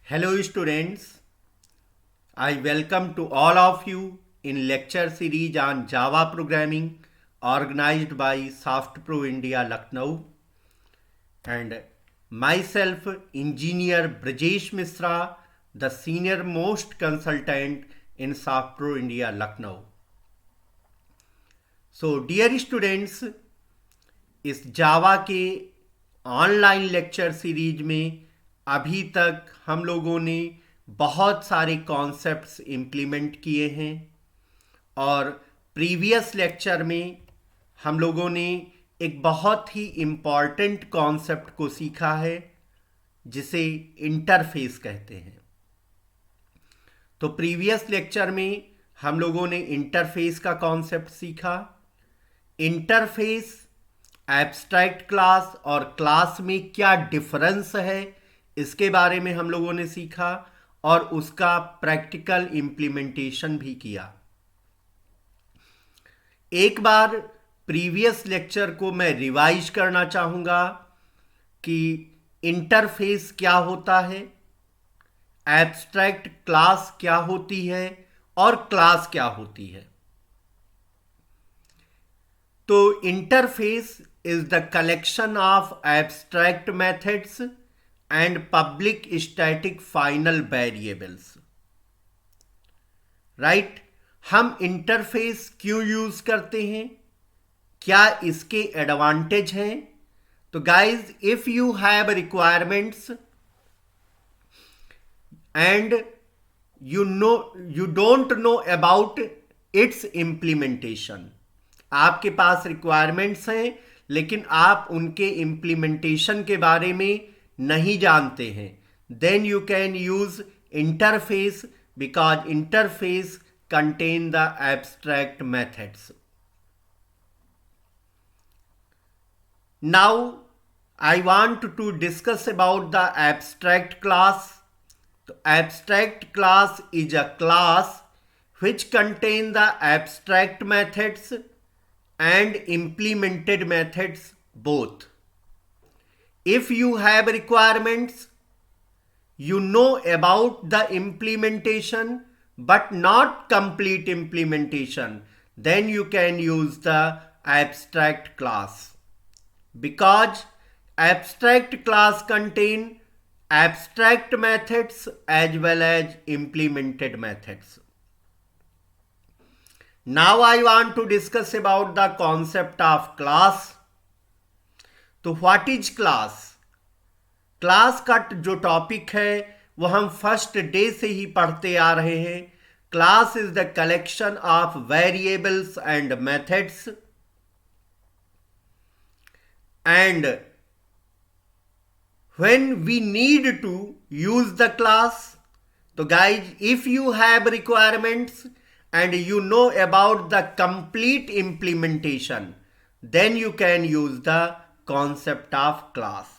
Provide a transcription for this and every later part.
Hello students, I welcome to all of you in lecture series on Java programming organized by SoftPro India Lucknow and myself engineer Brajesh Misra, the senior most consultant in SoftPro India Lucknow. So dear students, इस जावा के online lecture series में अभी तक हम लोगों ने बहुत सारे कॉन्सेप्ट्स इम्प्लीमेंट किए हैं और प्रीवियस लेक्चर में हम लोगों ने एक बहुत ही इम्पॉर्टेंट कॉन्सेप्ट को सीखा है जिसे इंटरफेस कहते हैं। तो प्रीवियस लेक्चर में हम लोगों ने इंटरफेस का कॉन्सेप्ट सीखा। इंटरफेस, एब्स्ट्रैक्ट क्लास और क्लास में क्या डिफरेंस है इसके बारे में हम लोगों ने सीखा और उसका प्रैक्टिकल इम्प्लीमेंटेशन भी किया। एक बार प्रीवियस लेक्चर को मैं रिवाइज करना चाहूंगा कि इंटरफेस क्या होता है, एब्स्ट्रैक्ट क्लास क्या होती है और क्लास क्या होती है। तो interface is the collection of abstract methods and public static final variables. Right हम इंटरफेस क्यों यूज करते हैं, क्या इसके एडवांटेज हैं? तो guys, if you have requirements and you don't know about its implementation, आपके पास रिक्वायरमेंट्स हैं लेकिन आप उनके इम्प्लीमेंटेशन के बारे में नहीं जानते हैं, then you can use interface because interface contain the abstract methods. Now I want to discuss about the abstract class. तो abstract class is a class which contain the abstract methods and implemented methods both. If you have requirements, you know about the implementation but not complete implementation, then you can use the abstract class, because abstract class contain abstract methods as well as implemented methods. Now I want to discuss about the concept of class. तो what is class? Class का जो topic है वो हम first day से ही पढ़ते आ रहे हैं। Class is the collection of variables and methods and when we need to use the class, तो guys if you have requirements and you know about the complete implementation, then you can use the concept of class.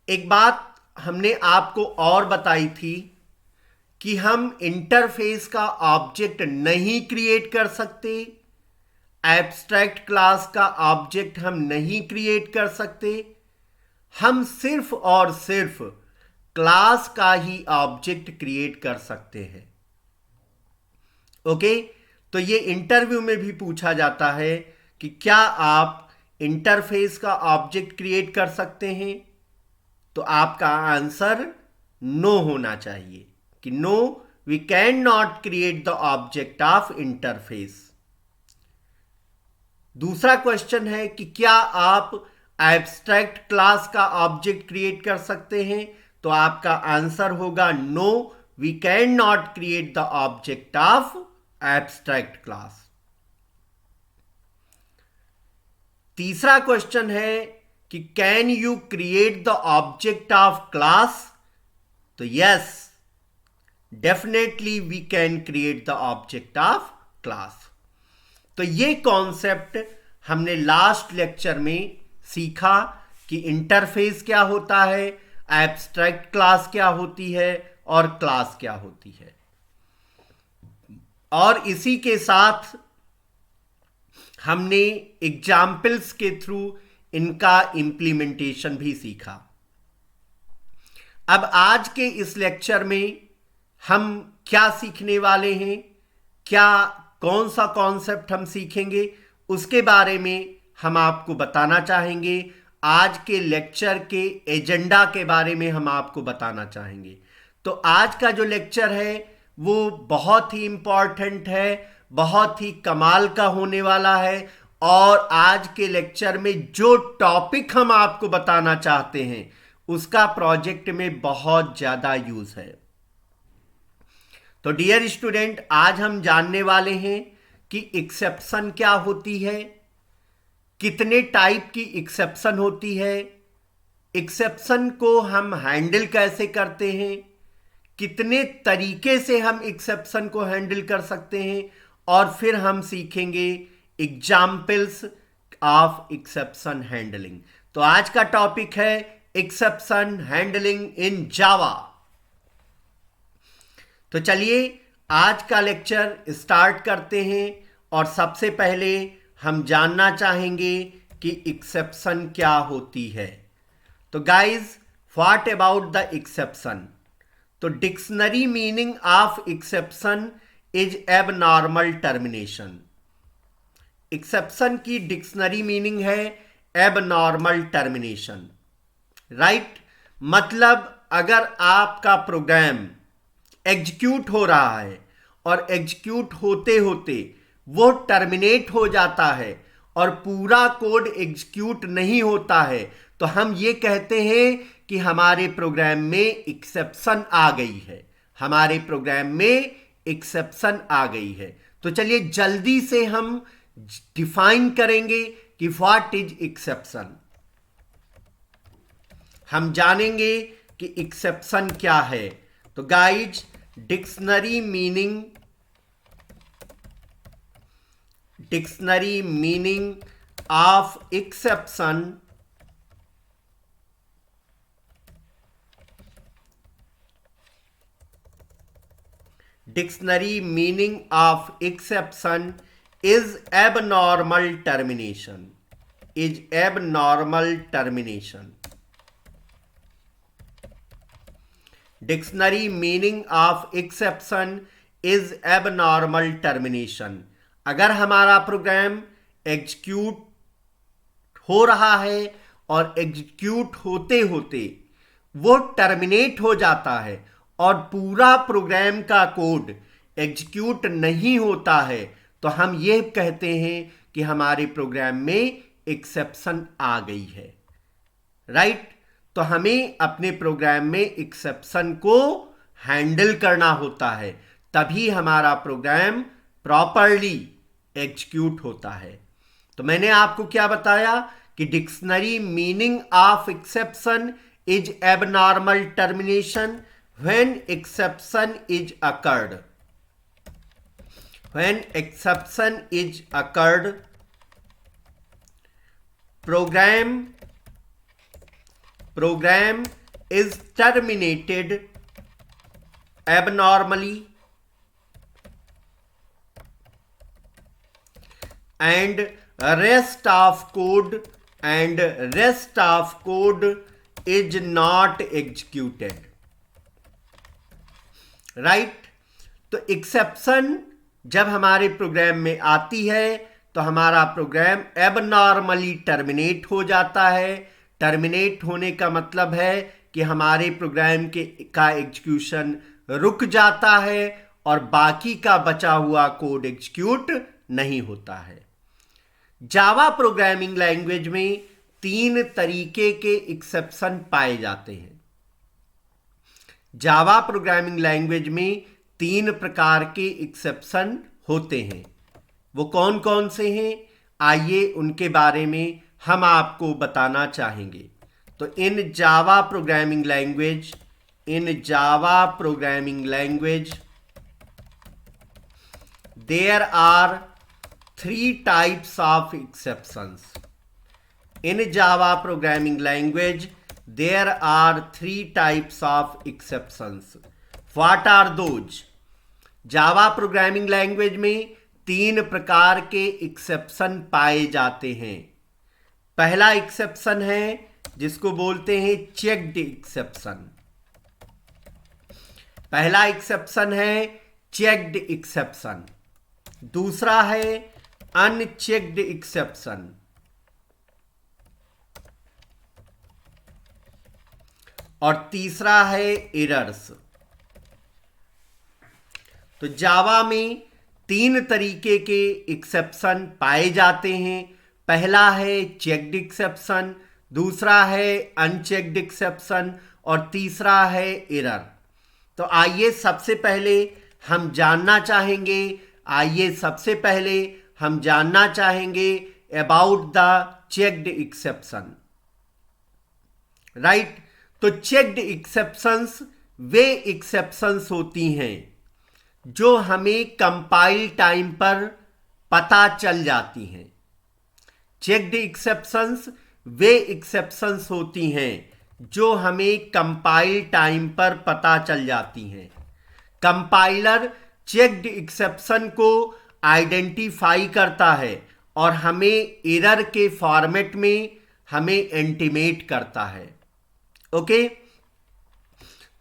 एक बात हमने आपको और बताई थी कि हम इंटरफेस का ऑब्जेक्ट नहीं क्रिएट कर सकते, एब्स्ट्रैक्ट क्लास का ऑब्जेक्ट हम नहीं क्रिएट कर सकते, हम सिर्फ और सिर्फ क्लास का ही ऑब्जेक्ट क्रिएट कर सकते हैं। ओके, तो ये इंटरव्यू में भी पूछा जाता है कि क्या आप इंटरफेस का ऑब्जेक्ट क्रिएट कर सकते हैं? तो आपका आंसर नो होना चाहिए कि no, we can not create the object of interface. दूसरा क्वेश्चन है कि क्या आप एब्स्ट्रैक्ट क्लास का ऑब्जेक्ट क्रिएट कर सकते हैं? तो आपका आंसर होगा no, we can not create the object of abstract class. तीसरा क्वेश्चन है कि can you create the object of class? तो yes, definitely we can create the object of class. तो ये कॉन्सेप्ट हमने लास्ट लेक्चर में सीखा कि इंटरफेस क्या होता है, एब्स्ट्रैक्ट क्लास क्या होती है और क्लास क्या होती है। और इसी के साथ हमने एग्जाम्पल्स के थ्रू इनका इंप्लीमेंटेशन भी सीखा। अब आज के इस लेक्चर में हम क्या सीखने वाले हैं, क्या कौन सा कॉन्सेप्ट हम सीखेंगे, उसके बारे में हम आपको बताना चाहेंगे। आज के लेक्चर के एजेंडा के बारे में हम आपको बताना चाहेंगे। तो आज का जो लेक्चर है वो बहुत ही इंपॉर्टेंट है, बहुत ही कमाल का होने वाला है। और आज के लेक्चर में जो टॉपिक हम आपको बताना चाहते हैं उसका प्रोजेक्ट में बहुत ज्यादा यूज है। तो डियर स्टूडेंट, आज हम जानने वाले हैं कि एक्सेप्शन क्या होती है, कितने टाइप की एक्सेप्शन होती है, एक्सेप्शन को हम हैंडल कैसे करते हैं, कितने तरीके से हम एक्सेप्शन को हैंडल कर सकते हैं, और फिर हम सीखेंगे एग्जाम्पल्स ऑफ एक्सेप्शन हैंडलिंग। तो आज का टॉपिक है एक्सेप्शन हैंडलिंग इन जावा। तो चलिए आज का लेक्चर स्टार्ट करते हैं। और सबसे पहले हम जानना चाहेंगे कि एक्सेप्शन क्या होती है। तो guys, what about the exception? तो dictionary meaning of exception is abnormal termination. Exception की डिक्शनरी मीनिंग है एबनॉर्मल टर्मिनेशन, राइट। मतलब अगर आपका प्रोग्राम एग्जीक्यूट हो रहा है और एग्जीक्यूट होते होते वो टर्मिनेट हो जाता है और पूरा कोड एग्जीक्यूट नहीं होता है, तो हम ये कहते हैं कि हमारे प्रोग्राम में एक्सेप्शन आ गई है, हमारे प्रोग्राम में एक्सेप्शन आ गई है। तो चलिए जल्दी से हम डिफाइन करेंगे कि व्हाट इज एक्सेप्शन। हम जानेंगे कि एक्सेप्शन क्या है। तो guys, dictionary meaning of exception is abnormal termination. Dictionary meaning of exception is abnormal termination. अगर हमारा प्रोग्राम एग्जीक्यूट हो रहा है और एग्जीक्यूट होते होते वो टर्मिनेट हो जाता है और पूरा प्रोग्राम का कोड एग्जीक्यूट नहीं होता है, तो हम ये कहते हैं कि हमारे प्रोग्राम में एक्सेप्शन आ गई है, राइट। तो हमें अपने प्रोग्राम में एक्सेप्शन को हैंडल करना होता है, तभी हमारा प्रोग्राम प्रॉपरली एग्जीक्यूट होता है। तो मैंने आपको क्या बताया कि dictionary meaning of exception is abnormal termination when exception is occurred. When exception is occurred, program is terminated abnormally and rest of code is not executed, right। तो एक्सेप्शन जब हमारे प्रोग्राम में आती है तो हमारा प्रोग्राम एबनॉर्मली टर्मिनेट हो जाता है। टर्मिनेट होने का मतलब है कि हमारे प्रोग्राम का एग्जीक्यूशन रुक जाता है और बाकी का बचा हुआ कोड एग्जीक्यूट नहीं होता है। जावा प्रोग्रामिंग लैंग्वेज में 3 तरीके के एक्सेप्शन पाए जाते हैं। जावा प्रोग्रामिंग लैंग्वेज में 3 प्रकार के एक्सेप्शन होते हैं। वो कौन कौन से हैं, आइए उनके बारे में हम आपको बताना चाहेंगे। तो in Java programming language there are 3 types of exceptions. In Java programming language there are 3 types of exceptions. What are those? Java programming language में 3 प्रकार के एक्सेप्शन पाए जाते हैं। पहला एक्सेप्शन है जिसको बोलते हैं चेक्ड एक्सेप्शन। पहला एक्सेप्शन है चेक्ड एक्सेप्शन, दूसरा है अनचेक्ड एक्सेप्शन, और तीसरा है एरर्स। तो जावा में तीन तरीके के एक्सेप्शन पाए जाते हैं। पहला है चेक्ड एक्सेप्शन, दूसरा है अनचेक्ड एक्सेप्शन, और तीसरा है एरर। तो आइए सबसे पहले हम जानना चाहेंगे about the checked exception, right. तो चेक्ड एक्सेप्शंस वे एक्सेप्शंस होती हैं जो हमें कंपाइल टाइम पर पता चल जाती हैं। चेक्ड एक्सेप्शंस वे एक्सेप्शंस होती हैं जो हमें कंपाइल टाइम पर पता चल जाती हैं। कंपाइलर चेक्ड एक्सेप्शन को आइडेंटिफाई करता है और हमें एरर के फॉर्मेट में हमें इंटीमेट करता है। ओके,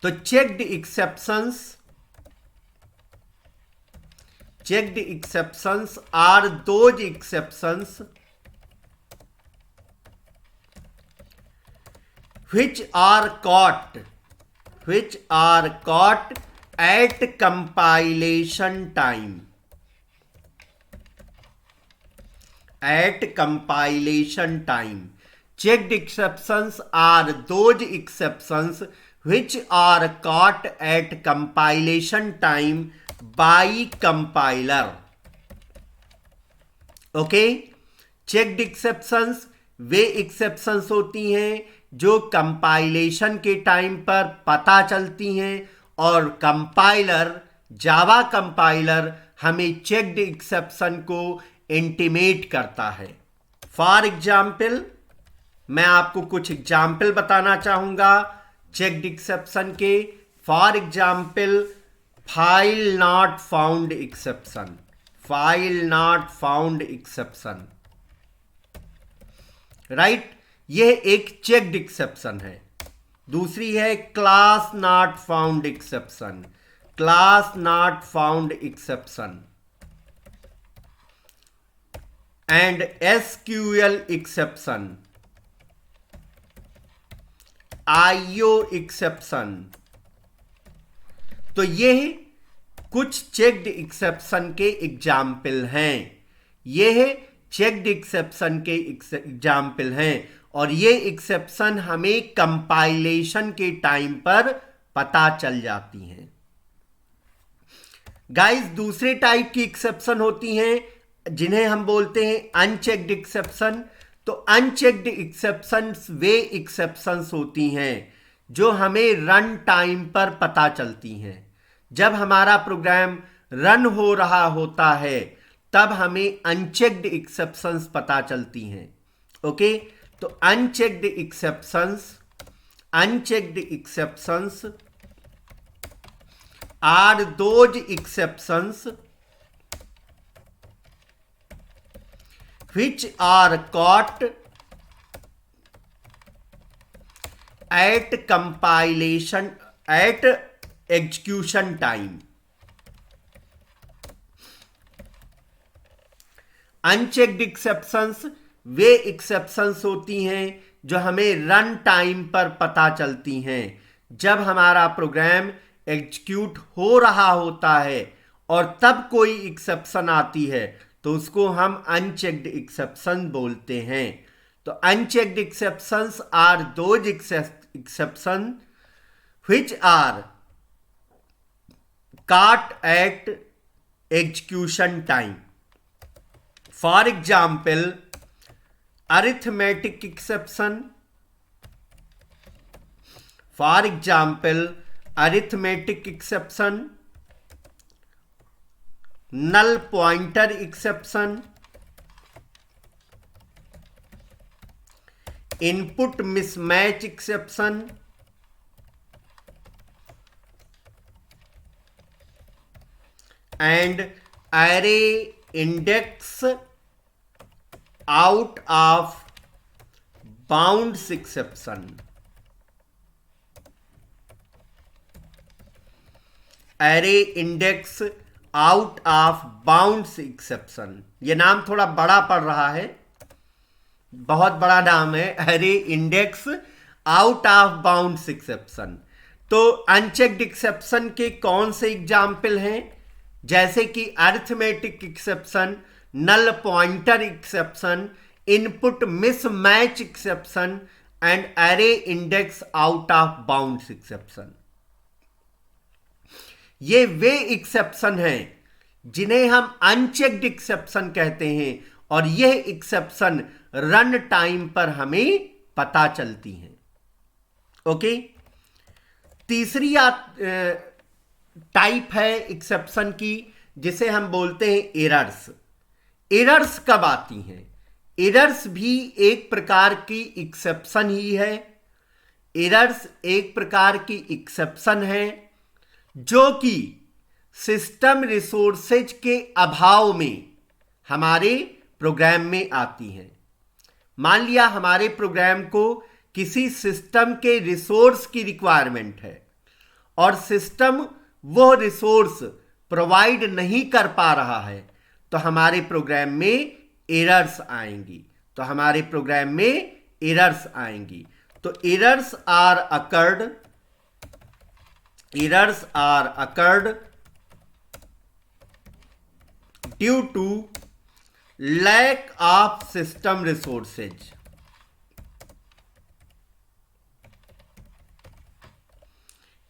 तो checked exceptions are those exceptions which are caught at compilation time. Checked exceptions are those exceptions which are caught at compilation time by compiler. Okay, checked exceptions वे exceptions होती हैं जो compilation के time पर पता चलती हैं और जावा कंपाइलर हमें चेक्ड एक्सेप्शन को इंटीमेट करता है। फॉर एग्जाम्पल, मैं आपको कुछ एग्जाम्पल बताना चाहूंगा चेक्ड एक्सेप्शन के। For example, file not found exception, right, यह एक चेक्ड एक्सेप्शन है। दूसरी है class not found exception, and SQL exception, IO exception. तो यह कुछ चेक्ड एक्सेप्शन के एग्जाम्पल हैं, और ये एक्सेप्शन हमें कंपाइलेशन के टाइम पर पता चल जाती हैं। गाइस, दूसरे टाइप की एक्सेप्शन होती हैं जिन्हें हम बोलते हैं अनचेक्ड एक्सेप्शन। तो अनचेक्ड एक्सेप्शंस वे एक्सेप्शंस होती हैं जो हमें रन टाइम पर पता चलती हैं। जब हमारा प्रोग्राम रन हो रहा होता है तब हमें अनचेक्ड एक्सेप्शंस पता चलती हैं। ओके, तो unchecked exceptions are those exceptions which are caught at execution time. Unchecked exceptions वे एक्सेप्शंस होती हैं जो हमें रन टाइम पर पता चलती हैं। जब हमारा प्रोग्राम एग्जीक्यूट हो रहा होता है और तब कोई एक्सेप्शन आती है तो उसको हम अनचेक्ड एक्सेप्शन बोलते हैं। तो unchecked exceptions are those exception which are caught at execution time. For example, arithmetic exception, null pointer exception, input mismatch exception, and array index out of bounds exception. Array index out of bounds exception. ये नाम थोड़ा बड़ा पड़ रहा है, बहुत बड़ा नाम है, array index out of bounds exception. तो अनचेक्ड एक्सेप्शन के कौन से एग्जाम्पल हैं? जैसे कि arithmetic exception, null pointer exception, input mismatch exception and array index out of bounds exception. ये वे एक्सेप्शन हैं जिन्हें हम अनचेक्ड एक्सेप्शन कहते हैं, और यह एक्सेप्शन रन टाइम पर हमें पता चलती हैं। ओके, तीसरी टाइप है एक्सेप्शन की जिसे हम बोलते हैं एरर्स। एरर्स कब आती हैं? एरर्स भी एक प्रकार की एक्सेप्शन ही है। एरर्स एक प्रकार की एक्सेप्शन है जो कि सिस्टम रिसोर्सेज के अभाव में हमारे प्रोग्राम में आती हैं। मान लिया हमारे प्रोग्राम को किसी सिस्टम के रिसोर्स की रिक्वायरमेंट है और सिस्टम वो रिसोर्स प्रोवाइड नहीं कर पा रहा है, तो हमारे प्रोग्राम में एरर्स आएंगी। तो errors are occurred due to lack of system resources.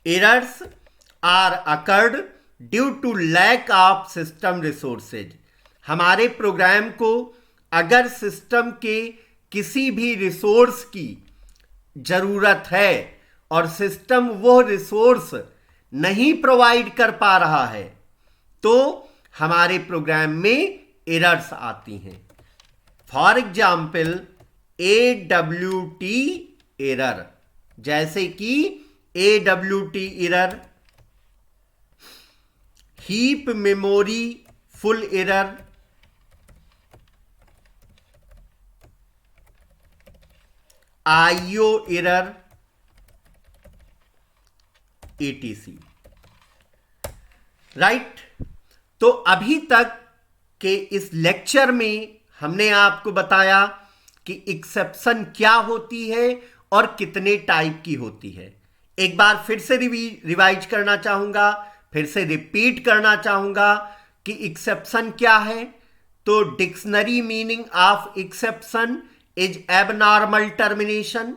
Errors are occurred due to lack of system resources. हमारे प्रोग्राम को अगर सिस्टम के किसी भी रिसोर्स की जरूरत है और सिस्टम वो रिसोर्स नहीं प्रोवाइड कर पा रहा है, तो हमारे प्रोग्राम में एरर्स आती हैं। फॉर एग्जाम्पल AWT एरर, जैसे कि AWT error, heap memory full error, IO error, etc। Right. तो अभी तक के इस लेक्चर में हमने आपको बताया कि एक्सेप्शन क्या होती है और कितने टाइप की होती है। एक बार फिर से रिवाइज करना चाहूंगा, फिर से रिपीट करना चाहूंगा कि एक्सेप्शन क्या है। तो dictionary meaning of exception is abnormal termination.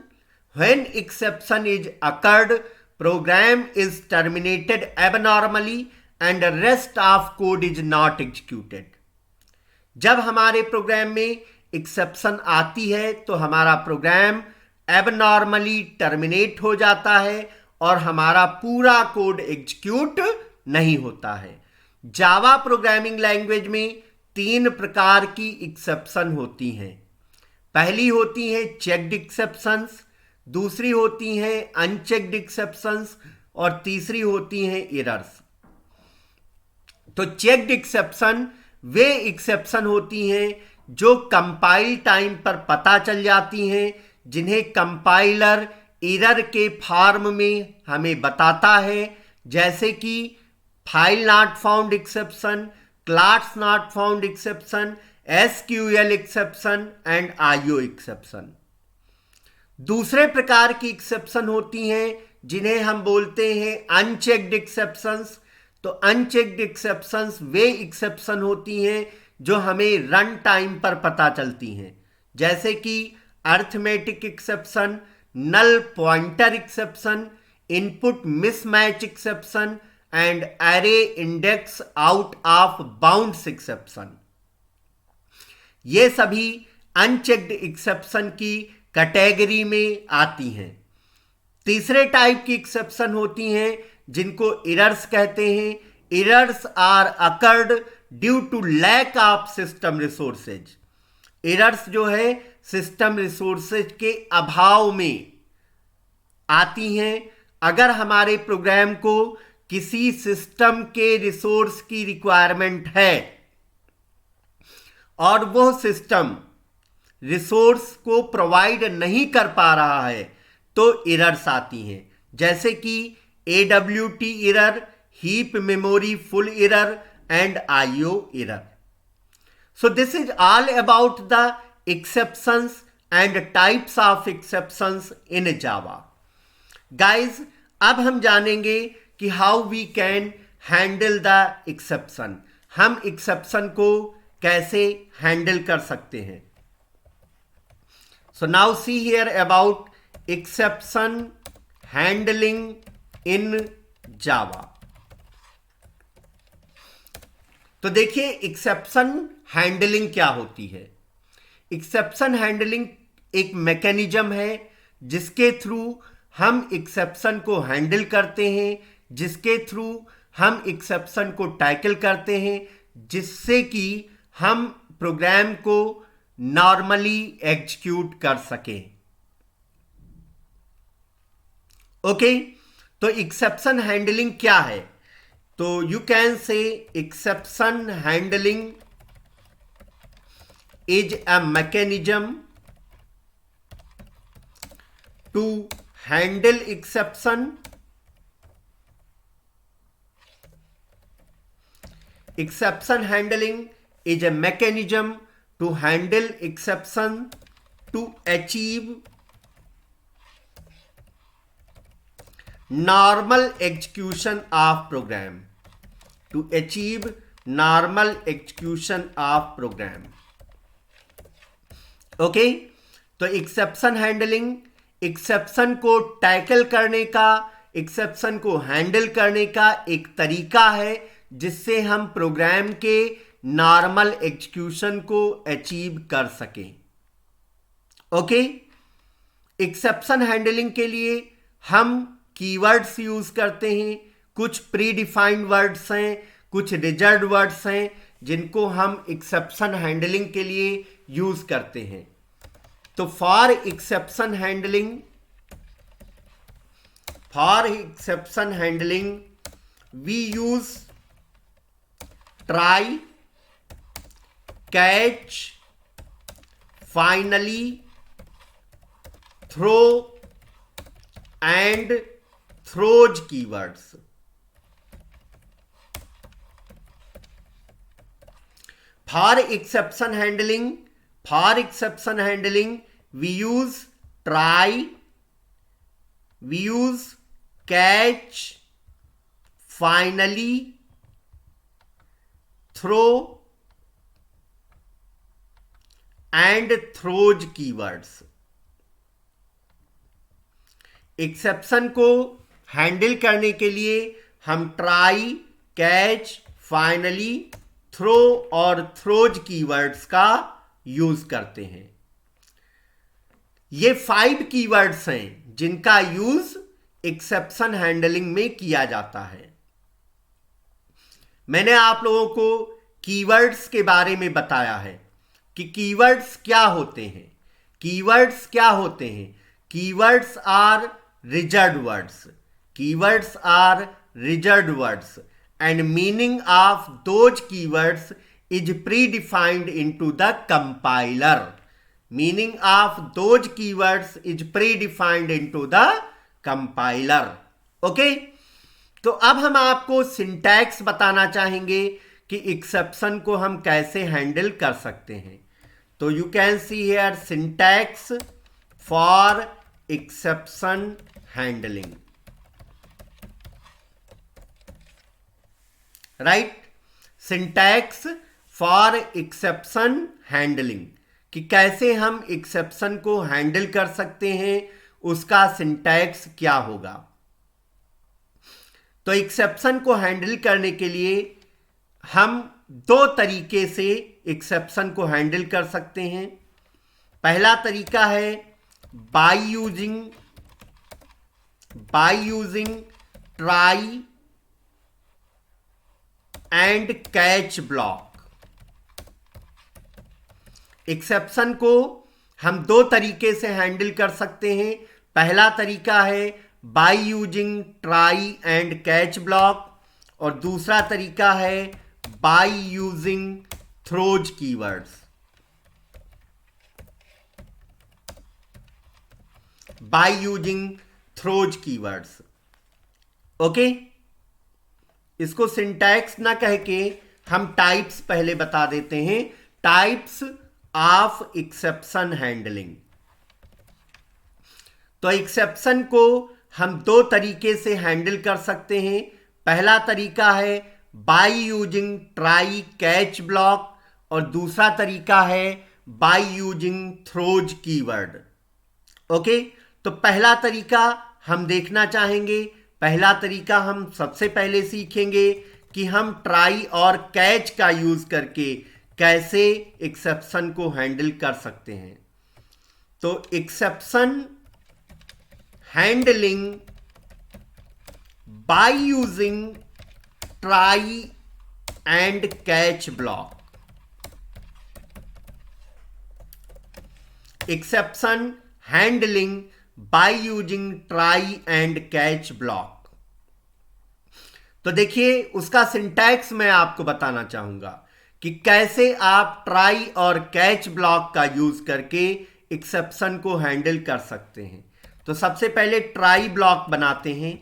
When exception is occurred, program is terminated abnormally and rest of code is not executed. जब हमारे प्रोग्राम में एक्सेप्शन आती है तो हमारा प्रोग्राम एबनॉर्मली टर्मिनेट हो जाता है और हमारा पूरा कोड एग्जीक्यूट नहीं होता है। जावा प्रोग्रामिंग लैंग्वेज में 3 प्रकार की एक्सेप्शन होती हैं। पहली होती है चेक्ड एक्सेप्शंस, दूसरी होती हैं अनचेक्ड एक्सेप्शंस और तीसरी होती हैं एरर्स। तो चेक्ड एक्सेप्शन वे एक्सेप्शन होती हैं जो कंपाइल टाइम पर पता चल जाती हैं, जिन्हें कंपाइलर एरर के फॉर्म में हमें बताता है, जैसे कि file not found exception, class not found exception, SQL exception and IO exception. दूसरे प्रकार की एक्सेप्शन होती हैं जिन्हें हम बोलते हैं अनचेक्ड एक्सेप्शंस। तो अनचेक्ड एक्सेप्शंस वे एक्सेप्शन होती हैं जो हमें रन टाइम पर पता चलती हैं, जैसे कि arithmetic exception, null pointer exception, input mismatch exception and array index out of bounds exception. ये सभी अनचेक्ड एक्सेप्शन की कैटेगरी में आती हैं। तीसरे टाइप की एक्सेप्शन होती हैं जिनको एरर्स कहते हैं। Errors are occurred due to lack of system resources. Errors जो है सिस्टम रिसोर्सेज के अभाव में आती हैं। अगर हमारे प्रोग्राम को किसी सिस्टम के रिसोर्स की रिक्वायरमेंट है और वो सिस्टम रिसोर्स को प्रोवाइड नहीं कर पा रहा है, तो एरर्स आती हैं, जैसे कि AWT error, heap memory full error, and IO error. So this is all about the exceptions and types of exceptions in Java. Guys, अब हम जानेंगे कि how we can handle the exception, हम एक्सेप्शन को कैसे हैंडल कर सकते हैं. So now see here about exception handling in Java. तो देखिए एक्सेप्शन हैंडलिंग क्या होती है. एक्सेप्शन हैंडलिंग एक मैकेनिज्म है जिसके थ्रू हम एक्सेप्शन को हैंडल करते हैं, जिसके थ्रू हम एक्सेप्शन को टैकल करते हैं, जिससे कि हम प्रोग्राम को नॉर्मली एग्जीक्यूट कर सकें. ओके, तो एक्सेप्शन हैंडलिंग क्या है? तो you can say exception handling is a mechanism to handle exception. Exception handling is a mechanism to handle exception to achieve normal execution of program. To achieve normal execution of program. Okay? तो exception handling exception को tackle करने का, exception को handle करने का एक तरीका है जिससे हम प्रोग्राम के नॉर्मल एग्जीक्यूशन को अचीव कर सकें. ओके, एक्सेप्शन हैंडलिंग के लिए हम कीवर्ड्स यूज करते हैं. कुछ प्री डिफाइंड वर्ड्स हैं, कुछ रिजर्व्ड वर्ड्स हैं जिनको हम एक्सेप्शन हैंडलिंग के लिए यूज करते हैं. तो for exception handling we use try, catch, finally, throw and throws keywords. For exception handling we use try, we use catch, finally, throw and throws keywords. Exception को handle करने के लिए हम ट्राई, कैच, फाइनली, थ्रो और throws keywords का use करते हैं. ये 5 कीवर्ड्स हैं जिनका यूज एक्सेप्शन हैंडलिंग में किया जाता है. मैंने आप लोगों को कीवर्ड्स के बारे में बताया है कि कीवर्ड्स क्या होते हैं. Keywords are reserved words and meaning of those keywords is predefined into the compiler. Okay? तो अब हम आपको सिंटैक्स बताना चाहेंगे कि एक्सेप्शन को हम कैसे हैंडल कर सकते हैं. तो you can see here syntax for exception handling. Right, syntax for exception handling कि कैसे हम एक्सेप्शन को हैंडल कर सकते हैं, उसका सिंटैक्स क्या होगा. तो एक्सेप्शन को हैंडल करने के लिए हम 2 तरीके से एक्सेप्शन को हैंडल कर सकते हैं. पहला तरीका है bye using try and catch block. Exception को हम 2 तरीके से हैंडल कर सकते हैं. पहला तरीका है bye using try and catch block और दूसरा तरीका है bye using throws keywords. Okay, इसको सिंटैक्स ना कह के हम टाइप्स पहले बता देते हैं। Types of exception handling. तो एक्सेप्शन को हम दो तरीके से हैंडल कर सकते हैं। पहला तरीका है bye using try catch block और दूसरा तरीका है bye using throws keyword. Okay, तो पहला तरीका हम देखना चाहेंगे। पहला तरीका हम सबसे पहले सीखेंगे कि हम ट्राई और कैच का यूज करके कैसे एक्सेप्शन को हैंडल कर सकते हैं। तो exception handling bye using try and catch block. Exception handling bye using try and catch block. तो देखिए उसका सिंटैक्स मैं आपको बताना चाहूंगा कि कैसे आप ट्राई और कैच ब्लॉक का यूज करके एक्सेप्शन को हैंडल कर सकते हैं। तो सबसे पहले ट्राई ब्लॉक बनाते हैं,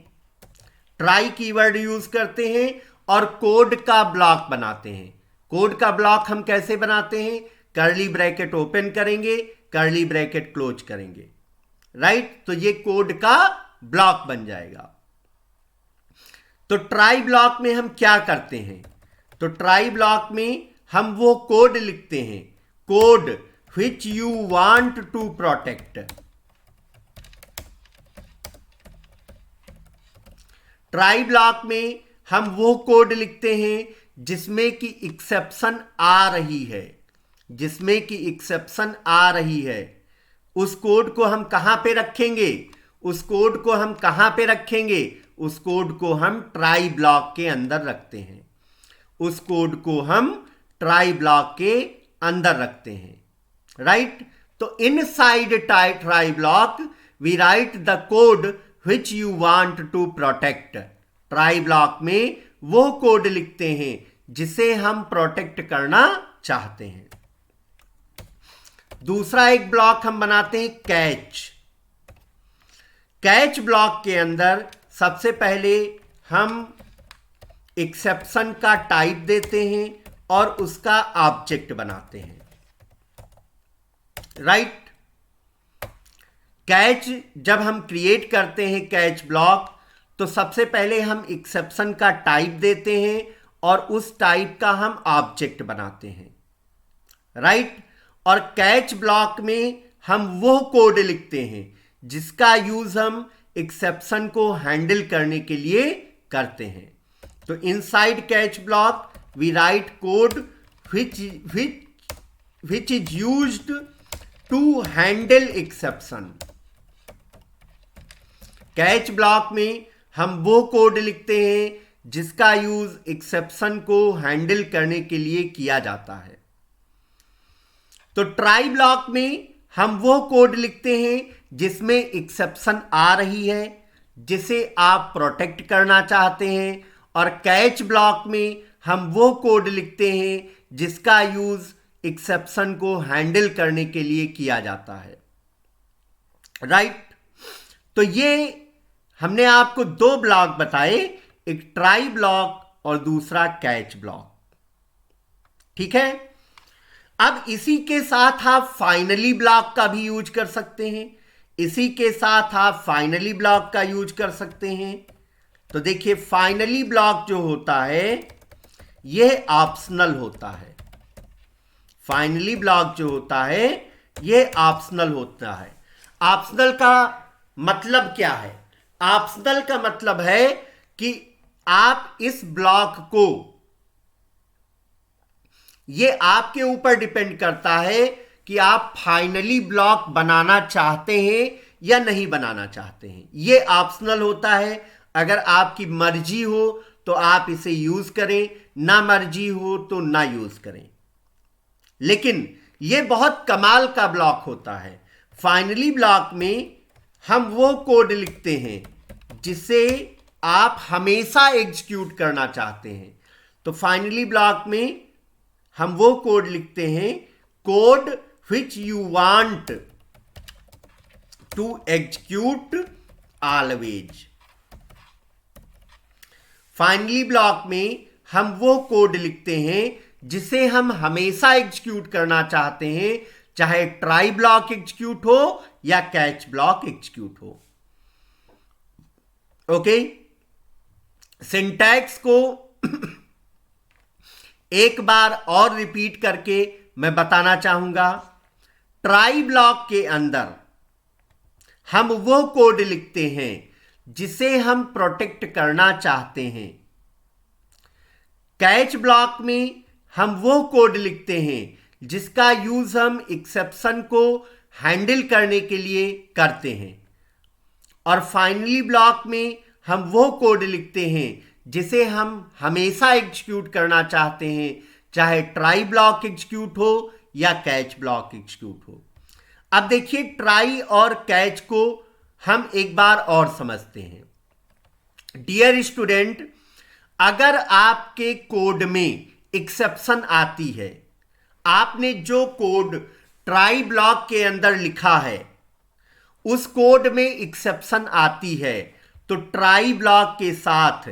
ट्राई कीवर्ड यूज करते हैं और कोड का ब्लॉक बनाते हैं। कोड का ब्लॉक हम कैसे बनाते हैं? कर्ली ब्रैकेट ओपन करेंगे, कर्ली ब्रैकेट क्लोज करेंगे, राइट। तो ये कोड का ब्लॉक बन जाएगा। तो ट्राई ब्लॉक में हम क्या करते हैं? तो ट्राई ब्लॉक में हम वो कोड लिखते हैं, code which you want to protect। Try block में हम वो कोड लिखते हैं जिसमें कि एक्सेप्शन आ रही है, जिसमें कि एक्सेप्शन आ रही है। उस कोड को हम कहां पे रखेंगे? उस कोड को हम कहां पे रखेंगे? उस कोड को हम ट्राई ब्लॉक के अंदर रखते हैं। उस कोड को हम ट्राई ब्लॉक के अंदर रखते हैं, राइट। तो inside try block we write the code which you want to protect। Try block में वो कोड लिखते हैं जिसे हम प्रोटेक्ट करना चाहते हैं। दूसरा एक ब्लॉक हम बनाते हैं कैच। कैच ब्लॉक के अंदर सबसे पहले हम एक्सेप्शन का टाइप देते हैं और उसका ऑब्जेक्ट बनाते हैं, राइट। कैच जब हम क्रिएट करते हैं कैच ब्लॉक, तो सबसे पहले हम एक्सेप्शन का टाइप देते हैं और उस टाइप का हम ऑब्जेक्ट बनाते हैं, राइट। और कैच ब्लॉक में हम वो कोड लिखते हैं जिसका यूज हम एक्सेप्शन को हैंडल करने के लिए करते हैं। तो inside catch block we write code which is used to handle exception। Catch block में हम वो कोड लिखते हैं जिसका यूज एक्सेप्शन को हैंडल करने के लिए किया जाता है। तो ट्राई ब्लॉक में हम वो कोड लिखते हैं जिसमें एक्सेप्शन आ रही है, जिसे आप प्रोटेक्ट करना चाहते हैं। और कैच ब्लॉक में हम वो कोड लिखते हैं जिसका यूज एक्सेप्शन को हैंडल करने के लिए किया जाता है, राइट। तो ये हमने आपको दो ब्लॉक बताए, एक ट्राई ब्लॉक और दूसरा कैच ब्लॉक, ठीक है। अब इसी के साथ आप फाइनली ब्लॉक का भी यूज कर सकते हैं। इसी के साथ आप फाइनली ब्लॉक का यूज कर सकते हैं। तो देखिए फाइनली ब्लॉक जो होता है यह ऑप्शनल होता है। फाइनली ब्लॉक जो होता है यह ऑप्शनल होता है। ऑप्शनल का मतलब क्या है? ऑप्शनल का मतलब है कि आप इस ब्लॉक को, यह आपके ऊपर डिपेंड करता है कि आप फाइनली ब्लॉक बनाना चाहते हैं या नहीं बनाना चाहते हैं। यह ऑप्शनल होता है। अगर आपकी मर्जी हो तो आप इसे यूज करें, ना मर्जी हो तो ना यूज करें। लेकिन यह बहुत कमाल का ब्लॉक होता है। फाइनली ब्लॉक में हम वो कोड लिखते हैं जिसे आप हमेशा एग्जीक्यूट करना चाहते हैं। तो फाइनली ब्लॉक में हम वो कोड लिखते हैं, code which you want to execute always। Finally block में हम वो कोड लिखते हैं जिसे हम हमेशा एग्जीक्यूट करना चाहते हैं, चाहे ट्राई ब्लॉक एग्जीक्यूट हो या कैच ब्लॉक एग्जीक्यूट हो। ओके, सिंटैक्स को एक बार और रिपीट करके मैं बताना चाहूंगा। ट्राई ब्लॉक के अंदर हम वो कोड लिखते हैं जिसे हम प्रोटेक्ट करना चाहते हैं। कैच ब्लॉक में हम वो कोड लिखते हैं जिसका यूज हम एक्सेप्शन को हैंडल करने के लिए करते हैं। और फाइनली ब्लॉक में हम वो कोड लिखते हैं जिसे हम हमेशा एग्जीक्यूट करना चाहते हैं, चाहे ट्राई ब्लॉक एग्जीक्यूट हो या कैच ब्लॉक एग्जीक्यूट हो। अब देखिए, ट्राई और कैच को हम एक बार और समझते हैं। डियर स्टूडेंट, अगर आपके कोड में एक्सेप्शन आती है, आपने जो कोड ट्राई ब्लॉक के अंदर लिखा है उस कोड में एक्सेप्शन आती है, तो ट्राई ब्लॉक के साथ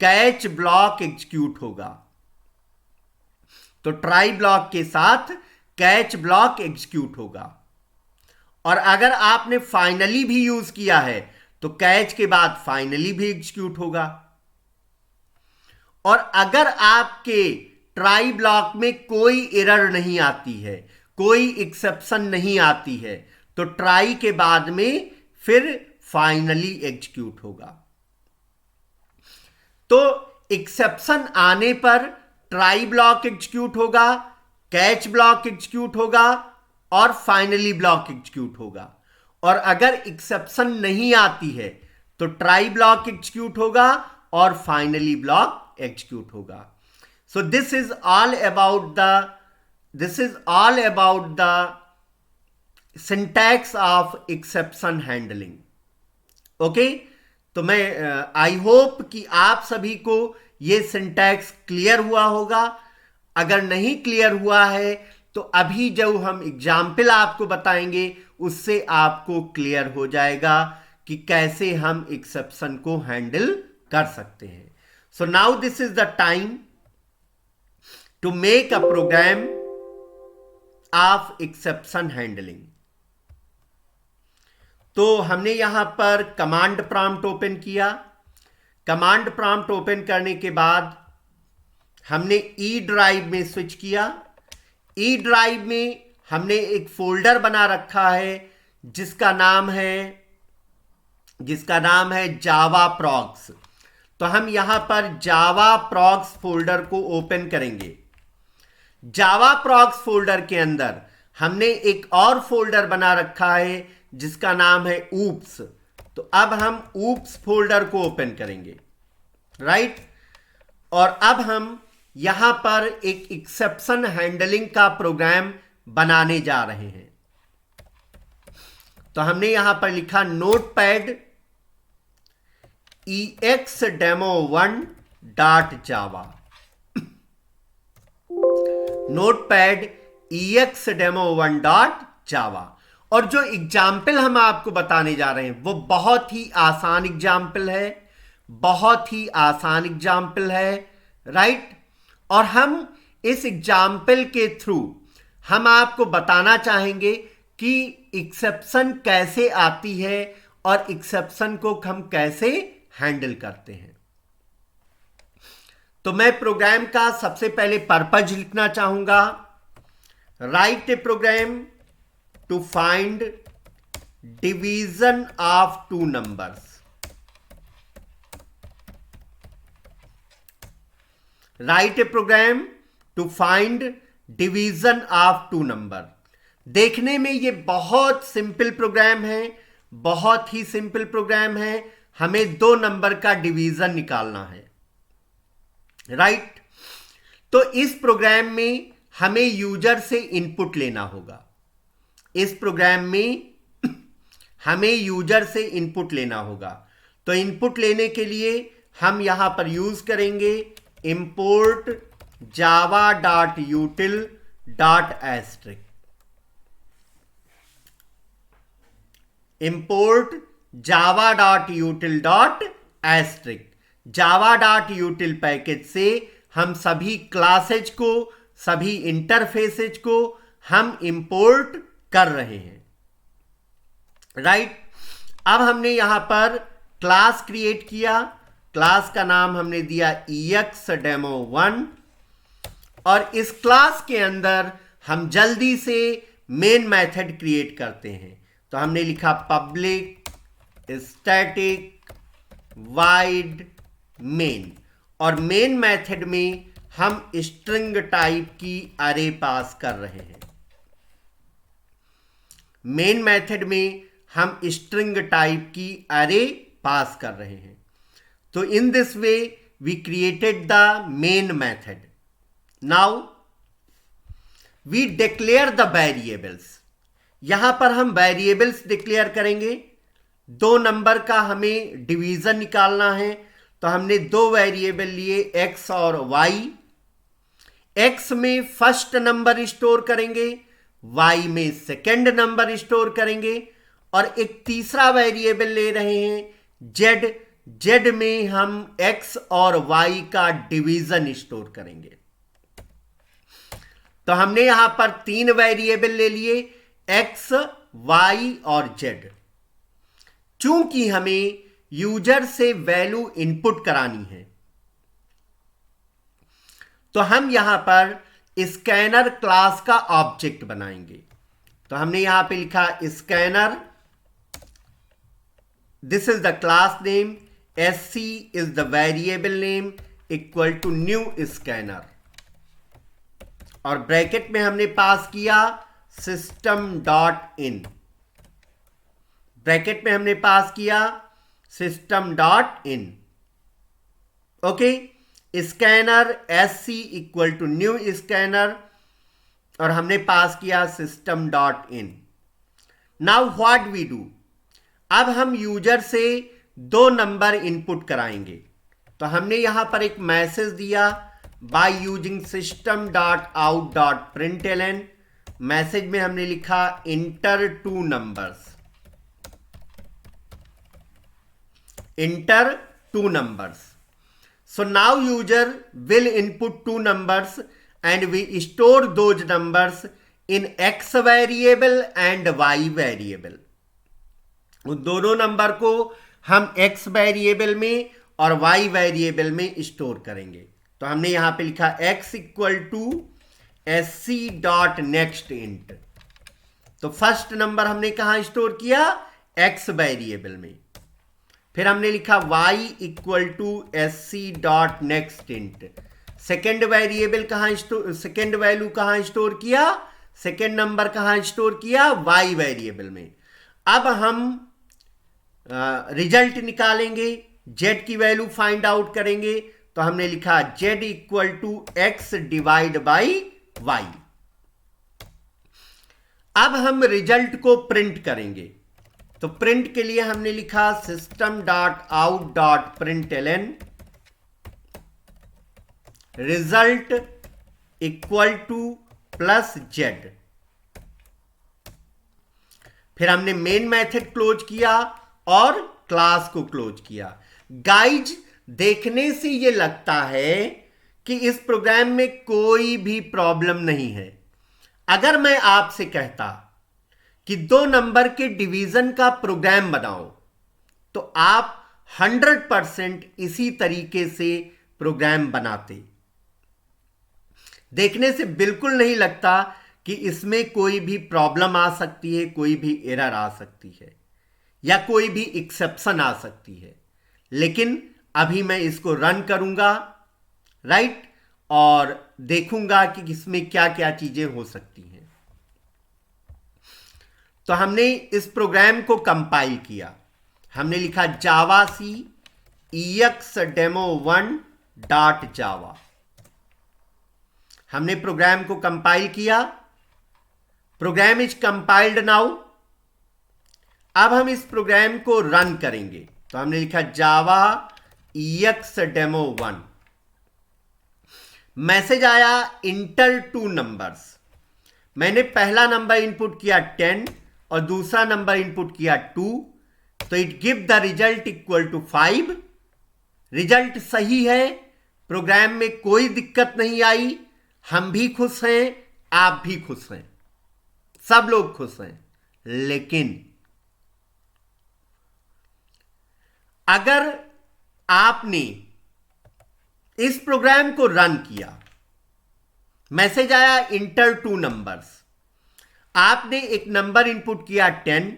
कैच ब्लॉक एग्जीक्यूट होगा। तो ट्राई ब्लॉक के साथ कैच ब्लॉक एग्जीक्यूट होगा। और अगर आपने फाइनली भी यूज किया है तो कैच के बाद फाइनली भी एग्जीक्यूट होगा। और अगर आपके ट्राई ब्लॉक में कोई एरर नहीं आती है, कोई एक्सेप्शन नहीं आती है, तो ट्राई के बाद में फिर फाइनली एग्जीक्यूट होगा। तो एक्सेप्शन आने पर ट्राई ब्लॉक एग्जीक्यूट होगा, कैच ब्लॉक एग्जीक्यूट होगा और फाइनली ब्लॉक एग्जीक्यूट होगा। और अगर एक्सेप्शन नहीं आती है तो ट्राई ब्लॉक एग्जीक्यूट होगा और फाइनली ब्लॉक एग्जीक्यूट होगा। So this is all about the syntax of exception handling. Okay, तो मैं आई होप कि आप सभी को ये सिंटैक्स क्लियर हुआ होगा। अगर नहीं क्लियर हुआ है तो अभी जब हम एग्जाम्पल आपको बताएंगे उससे आपको क्लियर हो जाएगा कि कैसे हम एक्सेप्शन को हैंडल कर सकते हैं। So now this is the time to make a program of exception handling. तो हमने यहां पर कमांड प्रॉम्प्ट ओपन किया। कमांड प्रॉम्प्ट ओपन करने के बाद हमने ई ड्राइव में स्विच किया। ई ड्राइव में हमने एक फोल्डर बना रखा है जिसका नाम है जावा प्रॉक्स। तो हम यहां पर जावा प्रॉक्स फोल्डर को ओपन करेंगे। जावा प्रॉक्स फोल्डर के अंदर हमने एक और फोल्डर बना रखा है जिसका नाम है ऊप्स। तो अब हम ऊप्स फोल्डर को ओपन करेंगे, राइट। और अब हम यहां पर एक एक्सेप्शन हैंडलिंग का प्रोग्राम बनाने जा रहे हैं। तो हमने यहां पर लिखा नोटपैड exdemo1.java। Notepad exdemo1.java। और जो एग्जाम्पल हम आपको बताने जा रहे हैं वो बहुत ही आसान एग्जाम्पल है, बहुत ही आसान एग्जाम्पल है, राइट। और हम इस एग्जाम्पल के थ्रू हम आपको बताना चाहेंगे कि एक्सेप्शन कैसे आती है और एक्सेप्शन को हम कैसे हैंडल करते हैं। तो मैं प्रोग्राम का सबसे पहले पर्पज लिखना चाहूंगा। Write a program to find division of two numbers. Write a program to find division of two number. देखने में ये बहुत सिंपल प्रोग्राम है, बहुत ही सिंपल प्रोग्राम है। हमें दो नंबर का डिवीजन निकालना है, राइट। तो इस प्रोग्राम में हमें यूजर से इनपुट लेना होगा। इस प्रोग्राम में हमें यूजर से इनपुट लेना होगा। तो इनपुट लेने के लिए हम यहां पर यूज करेंगे import java.util.asterisk। import java.util.asterisk। Java dot यूटिल package से हम सभी क्लासेज को, सभी इंटरफेसेज को हम इंपोर्ट कर रहे हैं, राइट। अब हमने यहां पर क्लास क्रिएट किया, क्लास का नाम हमने दिया EXDemo1, और इस क्लास के अंदर हम जल्दी से मेन मेथड क्रिएट करते हैं। तो हमने लिखा पब्लिक स्टैटिक वाइड मेन, और मेन मेथड में हम स्ट्रिंग टाइप की अरे पास कर रहे हैं। मेन मेथड में हम स्ट्रिंग टाइप की अरे पास कर रहे हैं। तो in this way we created the main method. Now we declare the variables. यहां पर हम वेरिएबल्स डिक्लेयर करेंगे। 2 नंबर का हमें डिवीजन निकालना है, तो हमने 2 वेरिएबल लिए x और y। x में फर्स्ट नंबर स्टोर करेंगे, y में सेकंड नंबर स्टोर करेंगे, और एक तीसरा वेरिएबल ले रहे हैं z। z में हम x और y का डिवीजन स्टोर करेंगे। तो हमने यहां पर 3 वेरिएबल ले लिए, x, y और z। चूंकि हमें यूजर से वैल्यू इनपुट करानी है, तो हम यहां पर स्कैनर क्लास का ऑब्जेक्ट बनाएंगे। तो हमने यहां पे लिखा scanner, this is the class name, sc is the variable name, equal to new scanner, और ब्रैकेट में हमने पास किया system.in। ब्रैकेट में हमने पास किया system.in। Okay, scanner sc equal to new scanner, और हमने पास किया system.in। Now what we do, अब हम यूजर से 2 नंबर इनपुट कराएंगे। तो हमने यहां पर एक मैसेज दिया, बाय यूजिंग system.out.println। मैसेज में हमने लिखा inter 2 numbers, inter 2 numbers. So now user will input 2 numbers and we store those numbers in x variable and y variable। उन दोनों नंबर को हम x वेरिएबल में और y वेरिएबल में स्टोर करेंगे। तो हमने यहां पे लिखा x इक्वल टू sc.nextInt। तो फर्स्ट नंबर हमने कहां स्टोर किया, x वेरिएबल में। फिर हमने लिखा y equal to sc.nextInt। Second variable कहां स्टोर, सेकेंड वैल्यू कहां स्टोर किया, सेकेंड नंबर कहां स्टोर किया, y वेरिएबल में। अब हम रिजल्ट निकालेंगे, z की वैल्यू फाइंड आउट करेंगे। तो हमने लिखा z equal to x divide by y। अब हम रिजल्ट को प्रिंट करेंगे। तो प्रिंट के लिए हमने लिखा system.out.println result equal two plus z। फिर हमने मेन मेथड क्लोज किया और क्लास को क्लोज किया। गाइज, देखने से ये लगता है कि इस प्रोग्राम में कोई भी प्रॉब्लम नहीं है। अगर मैं आपसे कहता कि 2 नंबर के डिवीजन का प्रोग्राम बनाओ, तो आप 100% इसी तरीके से प्रोग्राम बनाते। देखने से बिल्कुल नहीं लगता कि इसमें कोई भी प्रॉब्लम आ सकती है, कोई भी एरर आ सकती है, या कोई भी एक्सेप्शन आ सकती है। लेकिन अभी मैं इसको रन करूंगा, राइट, और देखूंगा कि इसमें क्या क्या चीजें हो सकती हैं। तो हमने इस प्रोग्राम को कंपाइल किया। हमने लिखा जावाc exdemo1.java। हमने प्रोग्राम को कंपाइल किया। Program is compiled now. अब हम इस प्रोग्राम को रन करेंगे। तो हमने लिखा जावा exdemo1। मैसेज आया इंटर 2 नंबर्स। मैंने पहला नंबर इनपुट किया 10 और दूसरा नंबर इनपुट किया 2। तो it give the result equal to 5। Result सही है, प्रोग्राम में कोई दिक्कत नहीं आई, हम भी खुश हैं, आप भी खुश हैं, सब लोग खुश हैं। लेकिन अगर आपने इस प्रोग्राम को रन किया, मैसेज आया इंटर 2 नंबर्स, आपने एक नंबर इनपुट किया 10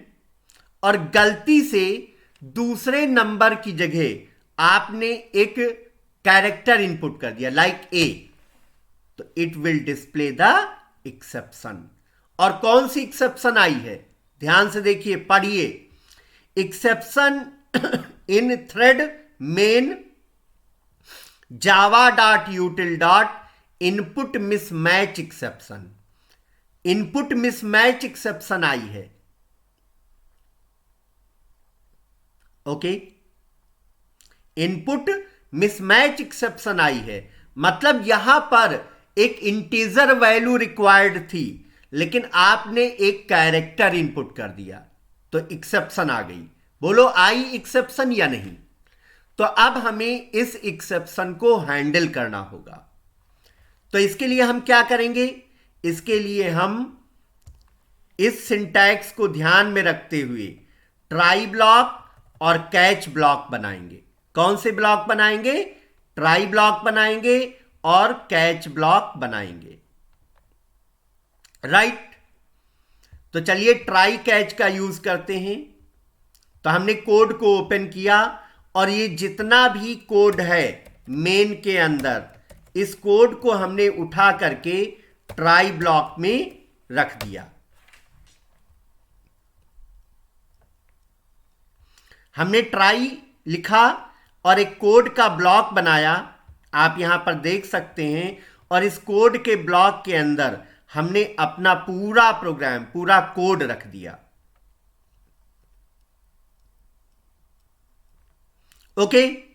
और गलती से दूसरे नंबर की जगह आपने एक कैरेक्टर इनपुट कर दिया लाइक ए, तो it will display the exception. और कौन सी एक्सेप्शन आई है, ध्यान से देखिए, पढ़िए। Exception in thread main java.util.input mismatch exception, input mismatch exception आई है। ओके, इनपुट मिसमैच एक्सेप्शन आई है, मतलब यहां पर एक इंटीजर वैल्यू रिक्वायर्ड थी, लेकिन आपने एक कैरेक्टर इनपुट कर दिया तो एक्सेप्शन आ गई। बोलो आई एक्सेप्शन या नहीं? तो अब हमें इस एक्सेप्शन को हैंडल करना होगा। तो इसके लिए हम क्या करेंगे? इसके लिए हम इस सिंटैक्स को ध्यान में रखते हुए ट्राई ब्लॉक और कैच ब्लॉक बनाएंगे। कौन से ब्लॉक बनाएंगे? ट्राई ब्लॉक बनाएंगे और कैच ब्लॉक बनाएंगे, राइट। तो चलिए ट्राई कैच का यूज करते हैं। तो हमने कोड को ओपन किया और ये जितना भी कोड है मेन के अंदर, इस कोड को हमने उठा करके ट्राई ब्लॉक में रख दिया। हमने ट्राई लिखा और एक कोड का ब्लॉक बनाया, आप यहां पर देख सकते हैं। और इस कोड के ब्लॉक के अंदर हमने अपना पूरा प्रोग्राम, पूरा कोड रख दिया। ओके,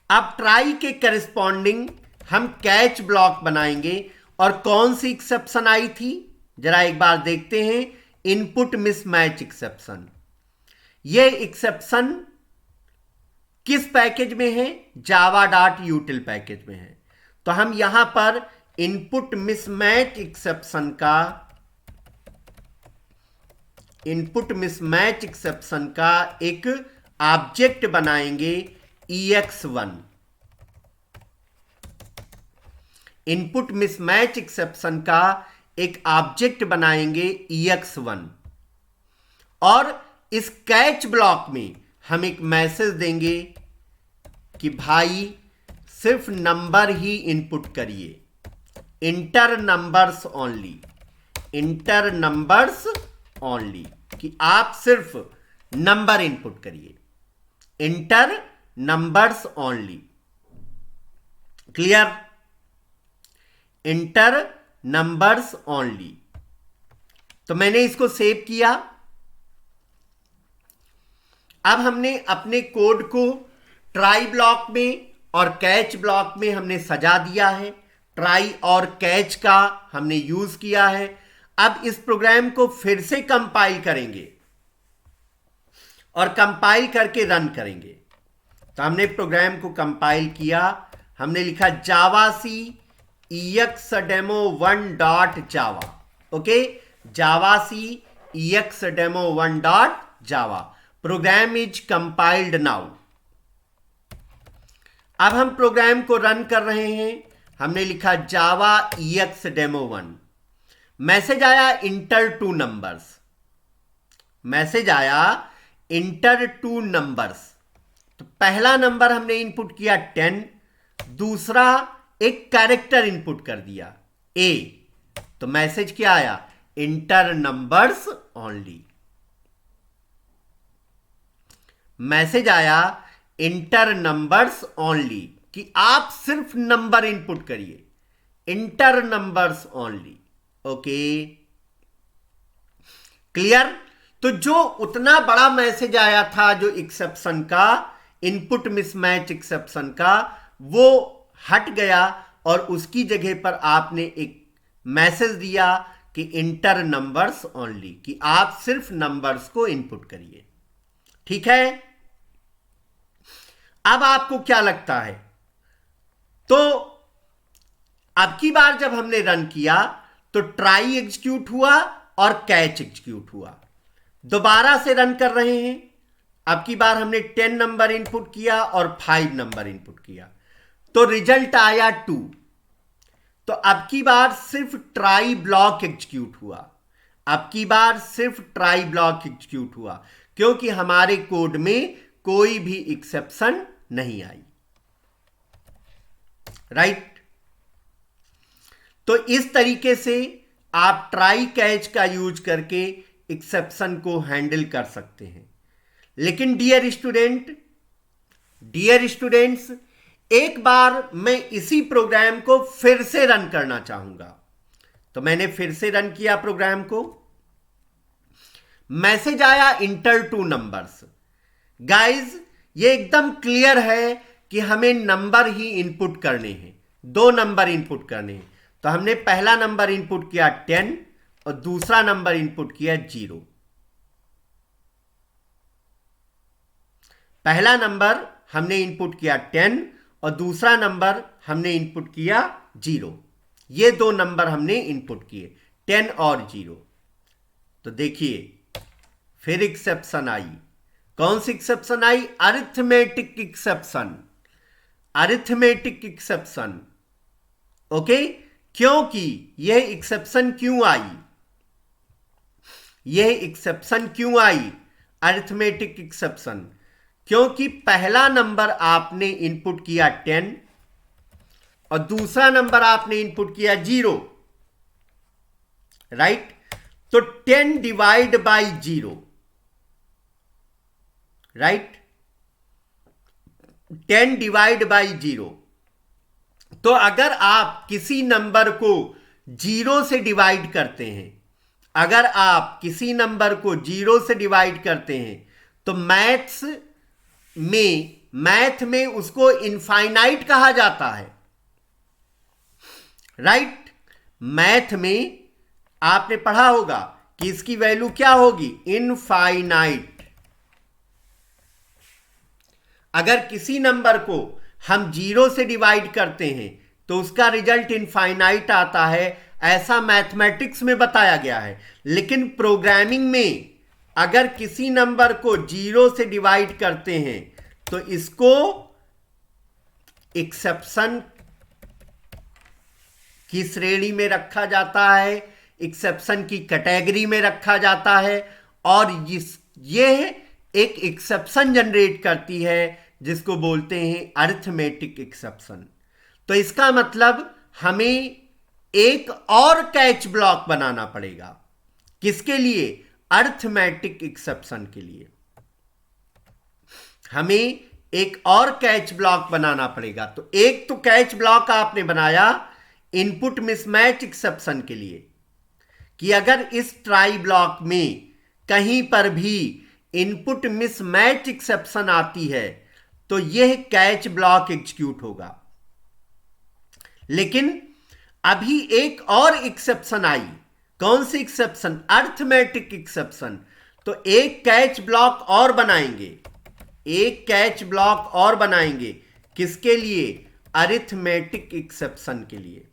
अब ट्राई के करस्पॉन्डिंग हम कैच ब्लॉक बनाएंगे। और कौन सी एक्सेप्शन आई थी जरा एक बार देखते हैं, इनपुट मिसमैच एक्सेप्शन। यह एक्सेप्शन किस पैकेज में है? java.util पैकेज में है। तो हम यहां पर इनपुट मिसमैच एक्सेप्शन का एक ऑब्जेक्ट बनाएंगे ex1। इनपुट मिसमैच एक्सेप्शन का एक ऑब्जेक्ट बनाएंगे ex1 और इस कैच ब्लॉक में हम एक मैसेज देंगे कि भाई सिर्फ नंबर ही इनपुट करिए, inter numbers only, inter numbers only, कि आप सिर्फ नंबर इनपुट करिए, inter numbers only. Clear? Inter numbers only. तो मैंने इसको सेव किया। अब हमने अपने कोड को ट्राई ब्लॉक में और कैच ब्लॉक में हमने सजा दिया है। ट्राई और कैच का हमने यूज किया है। अब इस प्रोग्राम को फिर से कंपाइल करेंगे और कंपाइल करके रन करेंगे। तो हमने प्रोग्राम को कंपाइल किया, हमने लिखा javac exdemo1.java। Okay, javac exdemo1.java, program is compiled now. अब हम प्रोग्राम को रन कर रहे हैं। हमने लिखा जावा exdemo1, मैसेज आया इंटर 2 नंबर्स, मैसेज आया इंटर 2 नंबर्स। तो पहला नंबर हमने इनपुट किया 10, दूसरा एक कैरेक्टर इनपुट कर दिया ए। तो मैसेज क्या आया? Inter numbers only. मैसेज आया इंटर नंबर्स ओनली, कि आप सिर्फ नंबर इनपुट करिए, inter numbers only. Okay, clear? तो जो उतना बड़ा मैसेज आया था जो एक्सेप्शन का, इनपुट मिसमैच एक्सेप्शन का, वो हट गया और उसकी जगह पर आपने एक मैसेज दिया कि इंटर नंबर्स ओनली, कि आप सिर्फ नंबर्स को इनपुट करिए। ठीक है? अब आपको क्या लगता है? तो अब की बार जब हमने रन किया तो ट्राई एग्जीक्यूट हुआ और कैच एग्जीक्यूट हुआ। दोबारा से रन कर रहे हैं। अब की बार हमने 10 नंबर इनपुट किया और 5 नंबर इनपुट किया, तो रिजल्ट आया 2। तो अब की बार सिर्फ ट्राई ब्लॉक एग्जीक्यूट हुआ। अब की बार सिर्फ ट्राई ब्लॉक एग्जीक्यूट हुआ, क्योंकि हमारे कोड में कोई भी एक्सेप्शन नहीं आई। राइट? तो इस तरीके से आप ट्राई कैच का यूज करके एक्सेप्शन को हैंडल कर सकते हैं। लेकिन डियर स्टूडेंट्स, एक बार मैं इसी प्रोग्राम को फिर से रन करना चाहूंगा। तो मैंने फिर से रन किया प्रोग्राम को। मैसेज आया इंटर 2 नंबर्स। गाइज, ये एकदम क्लियर है कि हमें नंबर ही इनपुट करने हैं, 2 नंबर इनपुट करने हैं। तो हमने पहला नंबर इनपुट किया 10 और दूसरा नंबर इनपुट किया 0। पहला नंबर हमने इनपुट किया 10 और दूसरा नंबर हमने इनपुट किया 0। ये 2 नंबर हमने इनपुट किए, 10 और 0। तो देखिए, फिर एक्सेप्शन आई। कौन सी एक्सेप्शन आई? Arithmetic exception. Arithmetic exception. Okay? क्योंकि यह एक्सेप्शन क्यों आई? यह एक्सेप्शन क्यों आई? अरिथमेटिक एक्सेप्शन क्योंकि पहला नंबर आपने इनपुट किया 10 और दूसरा नंबर आपने इनपुट किया 0। राइट? तो 10 divide by 0। Right? 10 divide by 0। तो अगर आप किसी नंबर को 0 से डिवाइड करते हैं, अगर आप किसी नंबर को 0 से डिवाइड करते हैं, तो मैथ में उसको इनफाइनाइट कहा जाता है। राइट? मैथ में आपने पढ़ा होगा कि इसकी वैल्यू क्या होगी? इनफाइनाइट। अगर किसी नंबर को हम 0 से डिवाइड करते हैं तो उसका रिजल्ट इनफाइनाइट आता है, ऐसा मैथमेटिक्स में बताया गया है। लेकिन प्रोग्रामिंग में अगर किसी नंबर को 0 से डिवाइड करते हैं तो इसको एक्सेप्शन की श्रेणी में रखा जाता है, एक्सेप्शन की कैटेगरी में रखा जाता है, और ये एक एक्सेप्शन जनरेट करती है जिसको बोलते हैं अरिथमेटिक एक्सेप्शन। तो इसका मतलब हमें एक और कैच ब्लॉक बनाना पड़ेगा। किसके लिए? अरिथमेटिक एक्सेप्शन के लिए हमें एक और कैच ब्लॉक बनाना पड़ेगा। तो एक तो कैच ब्लॉक आपने बनाया इनपुट मिसमैच एक्सेप्शन के लिए, कि अगर इस ट्राई ब्लॉक में कहीं पर भी इनपुट मिसमैच एक्सेप्शन आती है तो यह कैच ब्लॉक एग्जीक्यूट होगा। लेकिन अभी एक और एक्सेप्शन आई। कौन सी एक्सेप्शन? Arithmetic exception. तो एक कैच ब्लॉक और बनाएंगे, एक कैच ब्लॉक और बनाएंगे। किसके लिए? अरिथमेटिक एक्सेप्शन के लिए,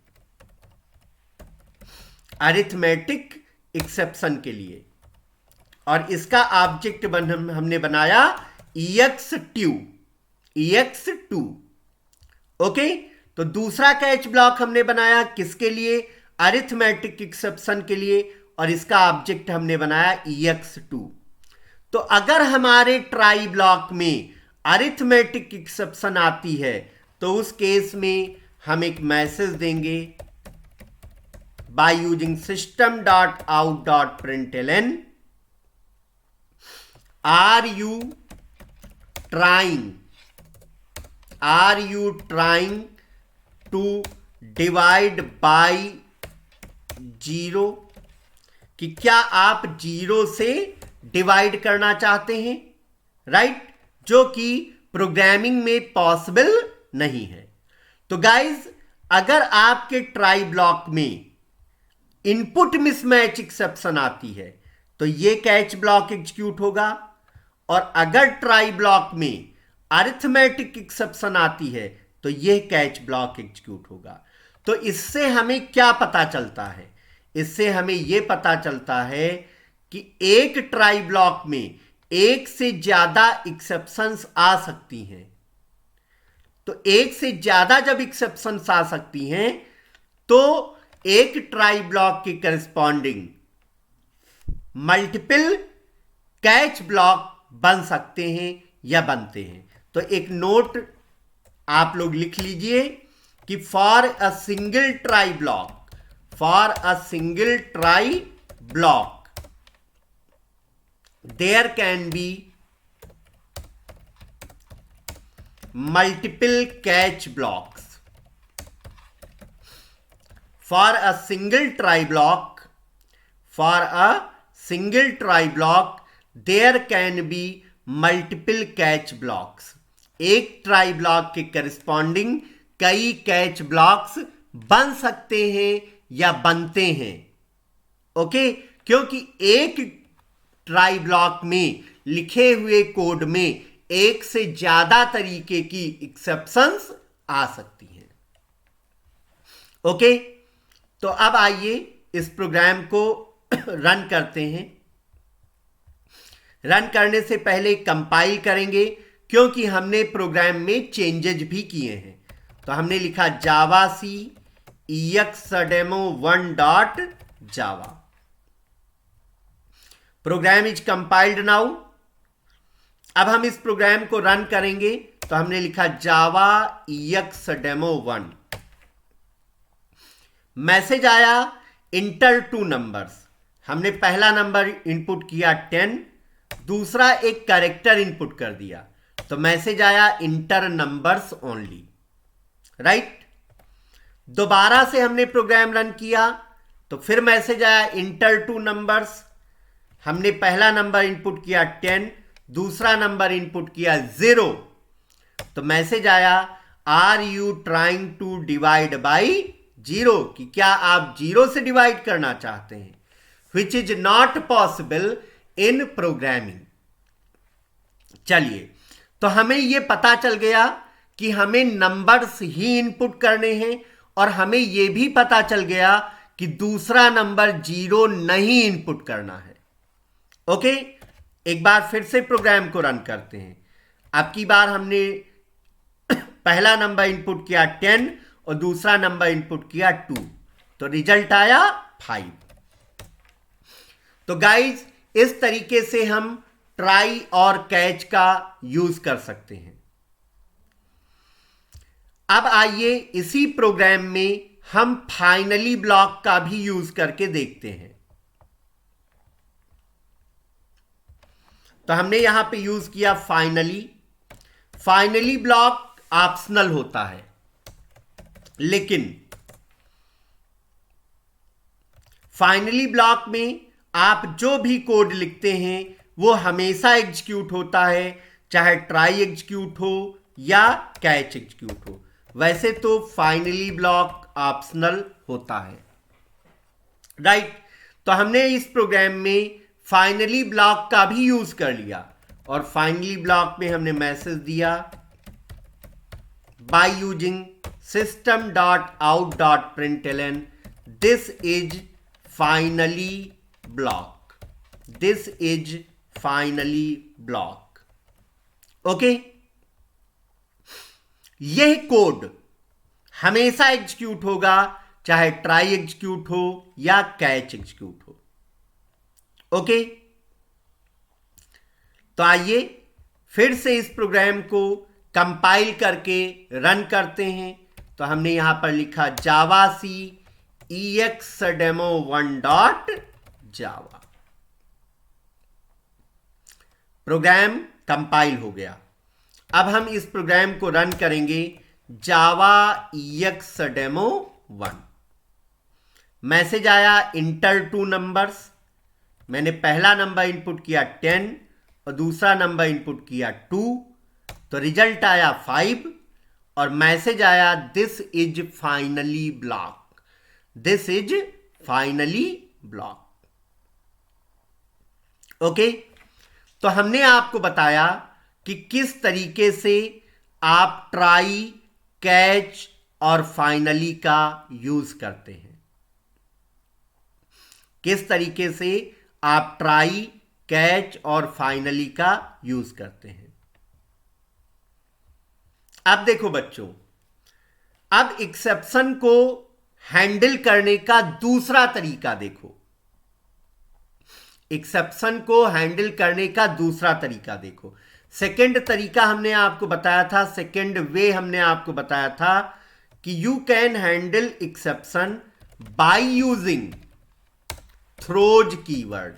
अरिथमेटिक एक्सेप्शन के लिए। और इसका ऑब्जेक्ट हमने बनाया ex2। ओके? तो दूसरा कैच ब्लॉक हमने बनाया किसके लिए? अरिथमेटिक एक्सेप्शन के लिए, और इसका ऑब्जेक्ट हमने बनाया ex2। तो अगर हमारे ट्राई ब्लॉक में अरिथमेटिक एक्सेप्शन आती है तो उस केस में हम एक मैसेज देंगे by using system.out.println are you trying to divide by 0, कि क्या आप 0 से डिवाइड करना चाहते हैं? राइट? जो कि प्रोग्रामिंग में पॉसिबल नहीं है। तो गाइज, अगर आपके ट्राई ब्लॉक में इनपुट मिसमैच एक्सेप्शन आती है तो यह कैच ब्लॉक एग्जीक्यूट होगा, और अगर ट्राई ब्लॉक में अरिथमेटिक एक्सेप्शन आती है तो यह कैच ब्लॉक एग्जीक्यूट होगा। तो इससे हमें क्या पता चलता है? इससे हमें यह पता चलता है कि एक ट्राई ब्लॉक में एक से ज्यादा एक्सेप्शंस आ सकती हैं। तो एक से ज्यादा जब एक्सेप्शंस आ सकती हैं तो एक ट्राई ब्लॉक के करस्पॉन्डिंग मल्टीपल कैच ब्लॉक बन सकते हैं या बनते हैं। तो एक नोट आप लोग लिख लीजिए कि for a single try block there can be multiple catch blocks. For a single try block, there can be multiple catch blocks. एक ट्राई ब्लॉक के करस्पॉन्डिंग कई कैच ब्लॉक्स बन सकते हैं या बनते हैं। ओके, क्योंकि एक ट्राई ब्लॉक में लिखे हुए कोड में एक से ज्यादा तरीके की एक्सेप्शंस आ सकती हैं। ओके, तो अब आइए इस प्रोग्राम को रन करते हैं। रन करने से पहले कंपाइल करेंगे क्योंकि हमने प्रोग्राम में चेंजेज भी किए हैं। तो हमने लिखा जावाc exademo1.java। Program is compiled now. अब हम इस प्रोग्राम को रन करेंगे तो हमने लिखा जावा exademo1। मैसेज आया इंटर 2 नंबर्स। हमने पहला नंबर इनपुट किया 10, दूसरा एक कैरेक्टर इनपुट कर दिया तो मैसेज आया इंटर नंबर्स ओनली। राइट, दोबारा से हमने प्रोग्राम रन किया तो फिर मैसेज आया इंटर 2 नंबर्स। हमने पहला नंबर इनपुट किया 10, दूसरा नंबर इनपुट किया 0 तो मैसेज आया are you trying to divide by 0, कि क्या आप 0 से डिवाइड करना चाहते हैं, which is not possible in programming. चलिए, तो हमें यह पता चल गया कि हमें नंबर्स ही इनपुट करने हैं और हमें यह भी पता चल गया कि दूसरा नंबर 0 नहीं इनपुट करना है। ओके, एक बार फिर से प्रोग्राम को रन करते हैं। अब की बार हमने पहला नंबर इनपुट किया 10 और दूसरा नंबर इनपुट किया 2 तो रिजल्ट आया 5। तो गाइज, इस तरीके से हम ट्राई और कैच का यूज कर सकते हैं। अब आइए इसी प्रोग्राम में हम फाइनली ब्लॉक का भी यूज करके देखते हैं। तो हमने यहां पे यूज किया फाइनली ब्लॉक ऑप्शनल होता है, लेकिन फाइनली ब्लॉक में आप जो भी कोड लिखते हैं वो हमेशा एग्जीक्यूट होता है, चाहे ट्राई एग्जीक्यूट हो या कैच एग्जीक्यूट हो। वैसे तो फाइनली ब्लॉक ऑप्शनल होता है। राइट, तो हमने इस प्रोग्राम में फाइनली ब्लॉक का भी यूज कर लिया और फाइनली ब्लॉक में हमने मैसेज दिया bye using system.out.println this is finally block। Okay, यह कोड हमेशा एग्जीक्यूट होगा चाहे ट्राई एग्जीक्यूट हो या कैच एग्जीक्यूट हो। ओके, तो आइए फिर से इस प्रोग्राम को कंपाइल करके रन करते हैं। तो हमने यहां पर लिखा जावाc exademo1.java। प्रोग्राम कंपाइल हो गया। अब हम इस प्रोग्राम को रन करेंगे जावा exademo1। मैसेज आया इंटर 2 नंबर्स। मैंने पहला नंबर इनपुट किया 10 और दूसरा नंबर इनपुट किया 2 तो रिजल्ट आया 5 और मैसेज आया this is finally block. Okay, तो हमने आपको बताया कि किस तरीके से आप ट्राई, कैच और फाइनली का यूज करते हैं। किस तरीके से आप ट्राई, कैच और फाइनली का यूज करते हैं। अब देखो बच्चों, अब एक्सेप्शन को हैंडल करने का दूसरा तरीका देखो। एक्सेप्शन को हैंडल करने का दूसरा तरीका देखो। सेकंड तरीका हमने आपको बताया था, सेकंड वे हमने आपको बताया था कि you can handle exception bye using throws keyword.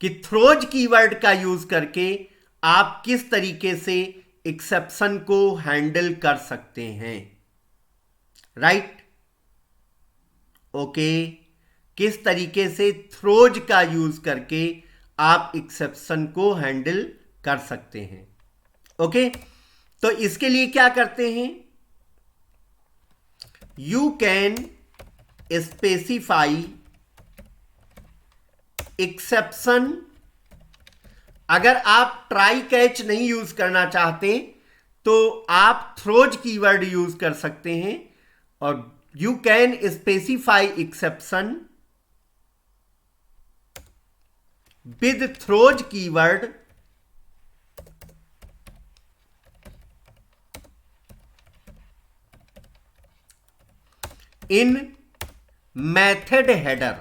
कि थ्रोज कीवर्ड का यूज करके आप किस तरीके से एक्सेप्शन को हैंडल कर सकते हैं। राइट, ओके, किस तरीके से थ्रोज का यूज करके आप एक्सेप्शन को हैंडल कर सकते हैं। ओके, तो इसके लिए क्या करते हैं, यू कैन स्पेसिफाई एक्सेप्शन। अगर आप ट्राई कैच नहीं यूज करना चाहते तो आप थ्रोज कीवर्ड यूज कर सकते हैं, और you can specify exception with throws keyword in method header.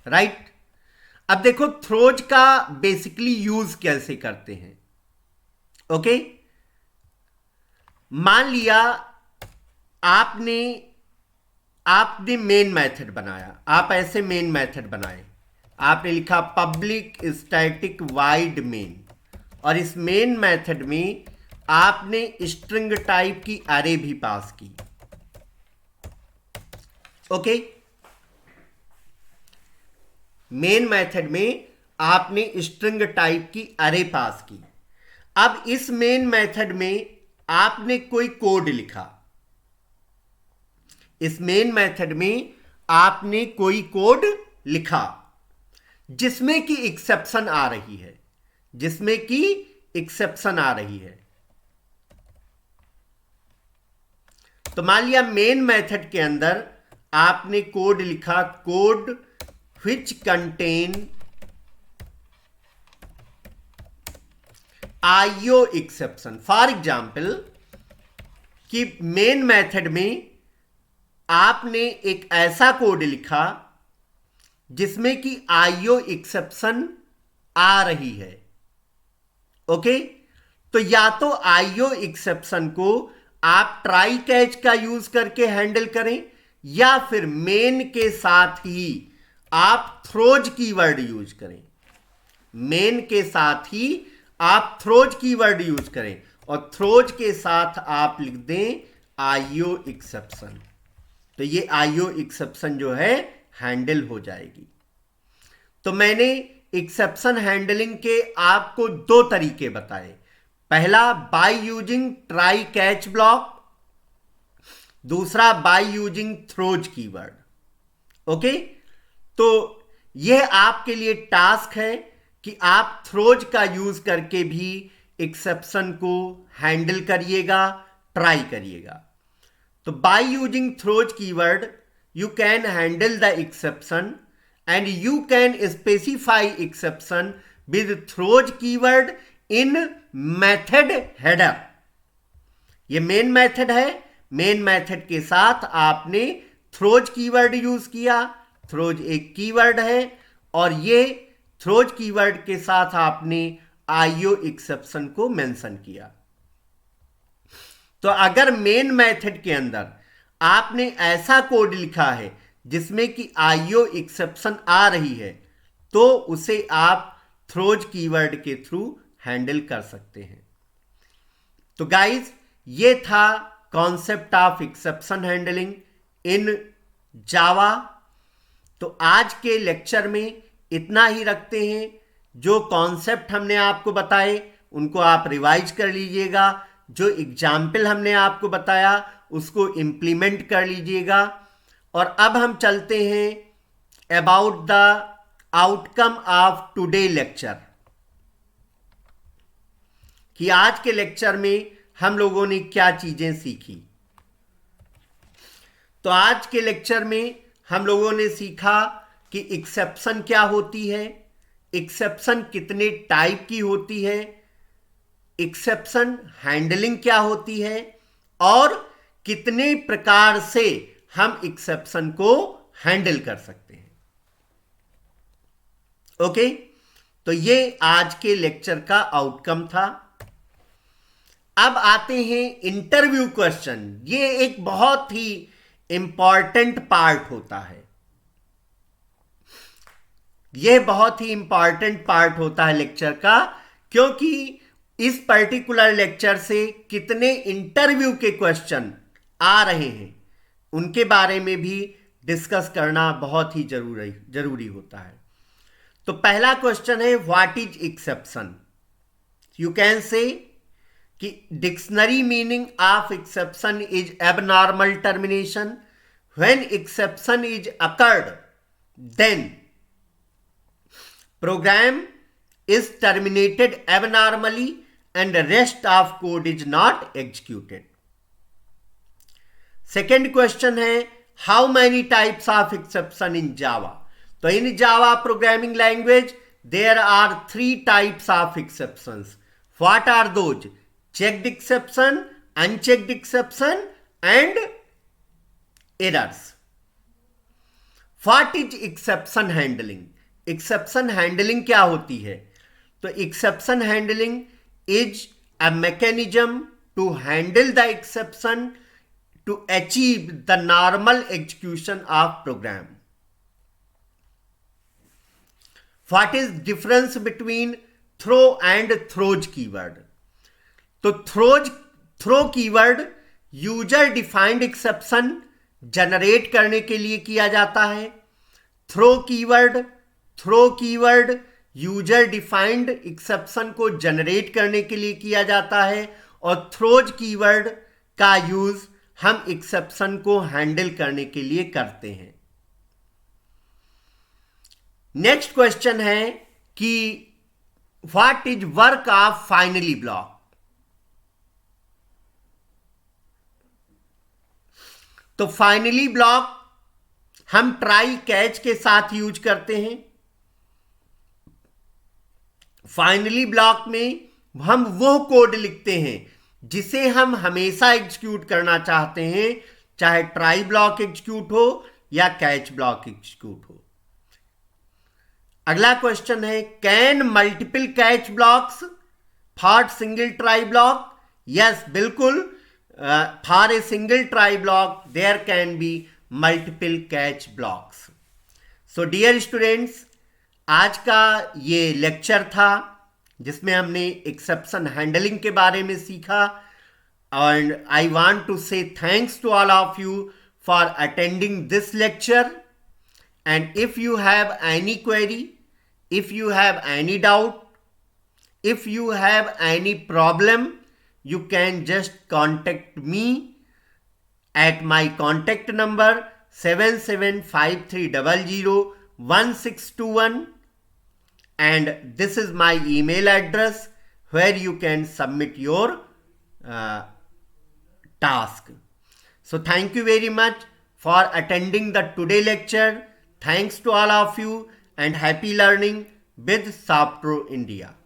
Right, अब देखो थ्रोज का बेसिकली यूज कैसे करते हैं। ओके, मान लिया आपने मेन मेथड बनाया। आप ऐसे मेन मेथड बनाए, आपने लिखा पब्लिक स्टैटिक वाइड मेन, और इस मेन मेथड में आपने स्ट्रिंग टाइप की अरे भी पास की। ओके, मेन मेथड में आपने स्ट्रिंग टाइप की अरे पास की। अब इस मेन मेथड में आपने कोई कोड लिखा। इस मेन मेथड में आपने कोई कोड लिखा जिसमें कि एक्सेप्शन आ रही है, जिसमें कि एक्सेप्शन आ रही है। तो मान लिया मेन मेथड के अंदर आपने कोड लिखा, code which contain IO exception। For example, कि मेन मेथड में आपने एक ऐसा कोड लिखा जिसमें कि IO एक्सेप्शन आ रही है। ओके, तो या तो IO एक्सेप्शन को आप ट्राई कैच का यूज करके हैंडल करें, या फिर मेन के साथ ही आप थ्रोज कीवर्ड यूज करें। मेन के साथ ही आप थ्रोज कीवर्ड यूज करें, और थ्रोज के साथ आप लिख दें IO एक्सेप्शन। तो ये IO एक्सेप्शन जो है हैंडल हो जाएगी। तो मैंने एक्सेप्शन हैंडलिंग के आपको दो तरीके बताए। पहला by using try catch block, दूसरा by using throws keyword. Okay, तो यह आपके लिए टास्क है कि आप थ्रोज का यूज करके भी एक्सेप्शन को हैंडल करिएगा, ट्राई करिएगा। तो bye using throws keyword you can handle the exception and you can specify exception with throws keyword in method header. ये मेन मेथड है, मेन मेथड के साथ आपने थ्रोज कीवर्ड यूज किया। थ्रोज एक कीवर्ड है, और ये थ्रोज कीवर्ड के साथ आपने IO एक्सेप्शन को मेंशन किया। तो अगर मेन मेथड के अंदर आपने ऐसा कोड लिखा है जिसमें कि IO एक्सेप्शन आ रही है, तो उसे आप थ्रोज कीवर्ड के थ्रू हैंडल कर सकते हैं। तो गाइज, ये था concept of exception handling in Java. तो आज के लेक्चर में इतना ही रखते हैं। जो कॉन्सेप्ट हमने आपको बताए उनको आप रिवाइज कर लीजिएगा, जो एग्जाम्पल हमने आपको बताया उसको इम्प्लीमेंट कर लीजिएगा। और अब हम चलते हैं about the outcome of today lecture, कि आज के लेक्चर में हम लोगों ने क्या चीजें सीखी। तो आज के लेक्चर में हम लोगों ने सीखा कि एक्सेप्शन क्या होती है, एक्सेप्शन कितने टाइप की होती है, एक्सेप्शन हैंडलिंग क्या होती है और कितने प्रकार से हम एक्सेप्शन को हैंडल कर सकते हैं। ओके, तो ये आज के लेक्चर का आउटकम था। अब आते हैं इंटरव्यू क्वेश्चन। ये एक बहुत ही इंपॉर्टेंट पार्ट होता है, यह बहुत ही इंपॉर्टेंट पार्ट होता है लेक्चर का, क्योंकि इस पर्टिकुलर लेक्चर से कितने इंटरव्यू के क्वेश्चन आ रहे हैं उनके बारे में भी डिस्कस करना बहुत ही जरूरी होता है। तो पहला क्वेश्चन है, what is exception. You can say कि dictionary meaning of exception is abnormal termination. When exception is occurred then program is terminated abnormally and the rest of code is not executed. Second question है, how many types of exception in Java? तो in Java programming language there are 3 types of exceptions. What are those? Checked exception, unchecked exception and errors. What is exception handling? Exception handling क्या होती है? तो exception handling is a mechanism to handle the exception to achieve the normal execution of program. What is difference between throw and throws keyword? तो throw keyword user defined exception generate करने के लिए किया जाता है। Throw keyword user defined exception को generate करने के लिए किया जाता है और थ्रोज कीवर्ड का यूज हम एक्सेप्शन को हैंडल करने के लिए करते हैं। नेक्स्ट क्वेश्चन है कि what is work of finally block. तो फाइनली ब्लॉक हम ट्राई कैच के साथ यूज करते हैं। फाइनली ब्लॉक में हम वो कोड लिखते हैं जिसे हम हमेशा एग्जीक्यूट करना चाहते हैं, चाहे ट्राई ब्लॉक एग्जीक्यूट हो या कैच ब्लॉक एग्जीक्यूट हो। अगला क्वेश्चन है, can multiple catch blocks for single try block? Yes, बिल्कुल, for a single try block there can be multiple catch blocks. So dear students, आज का ये लेक्चर था जिसमें हमने एक्सेप्शन हैंडलिंग के बारे में सीखा। And I want to say thanks to all of you for attending this lecture. And if you have any query, if you have any doubt, if you have any problem, you can just contact me at my contact number 7753001621, and this is my email address where you can submit your task. So thank you very much for attending the today lecture. Thanks to all of you and happy learning with SoftPro India.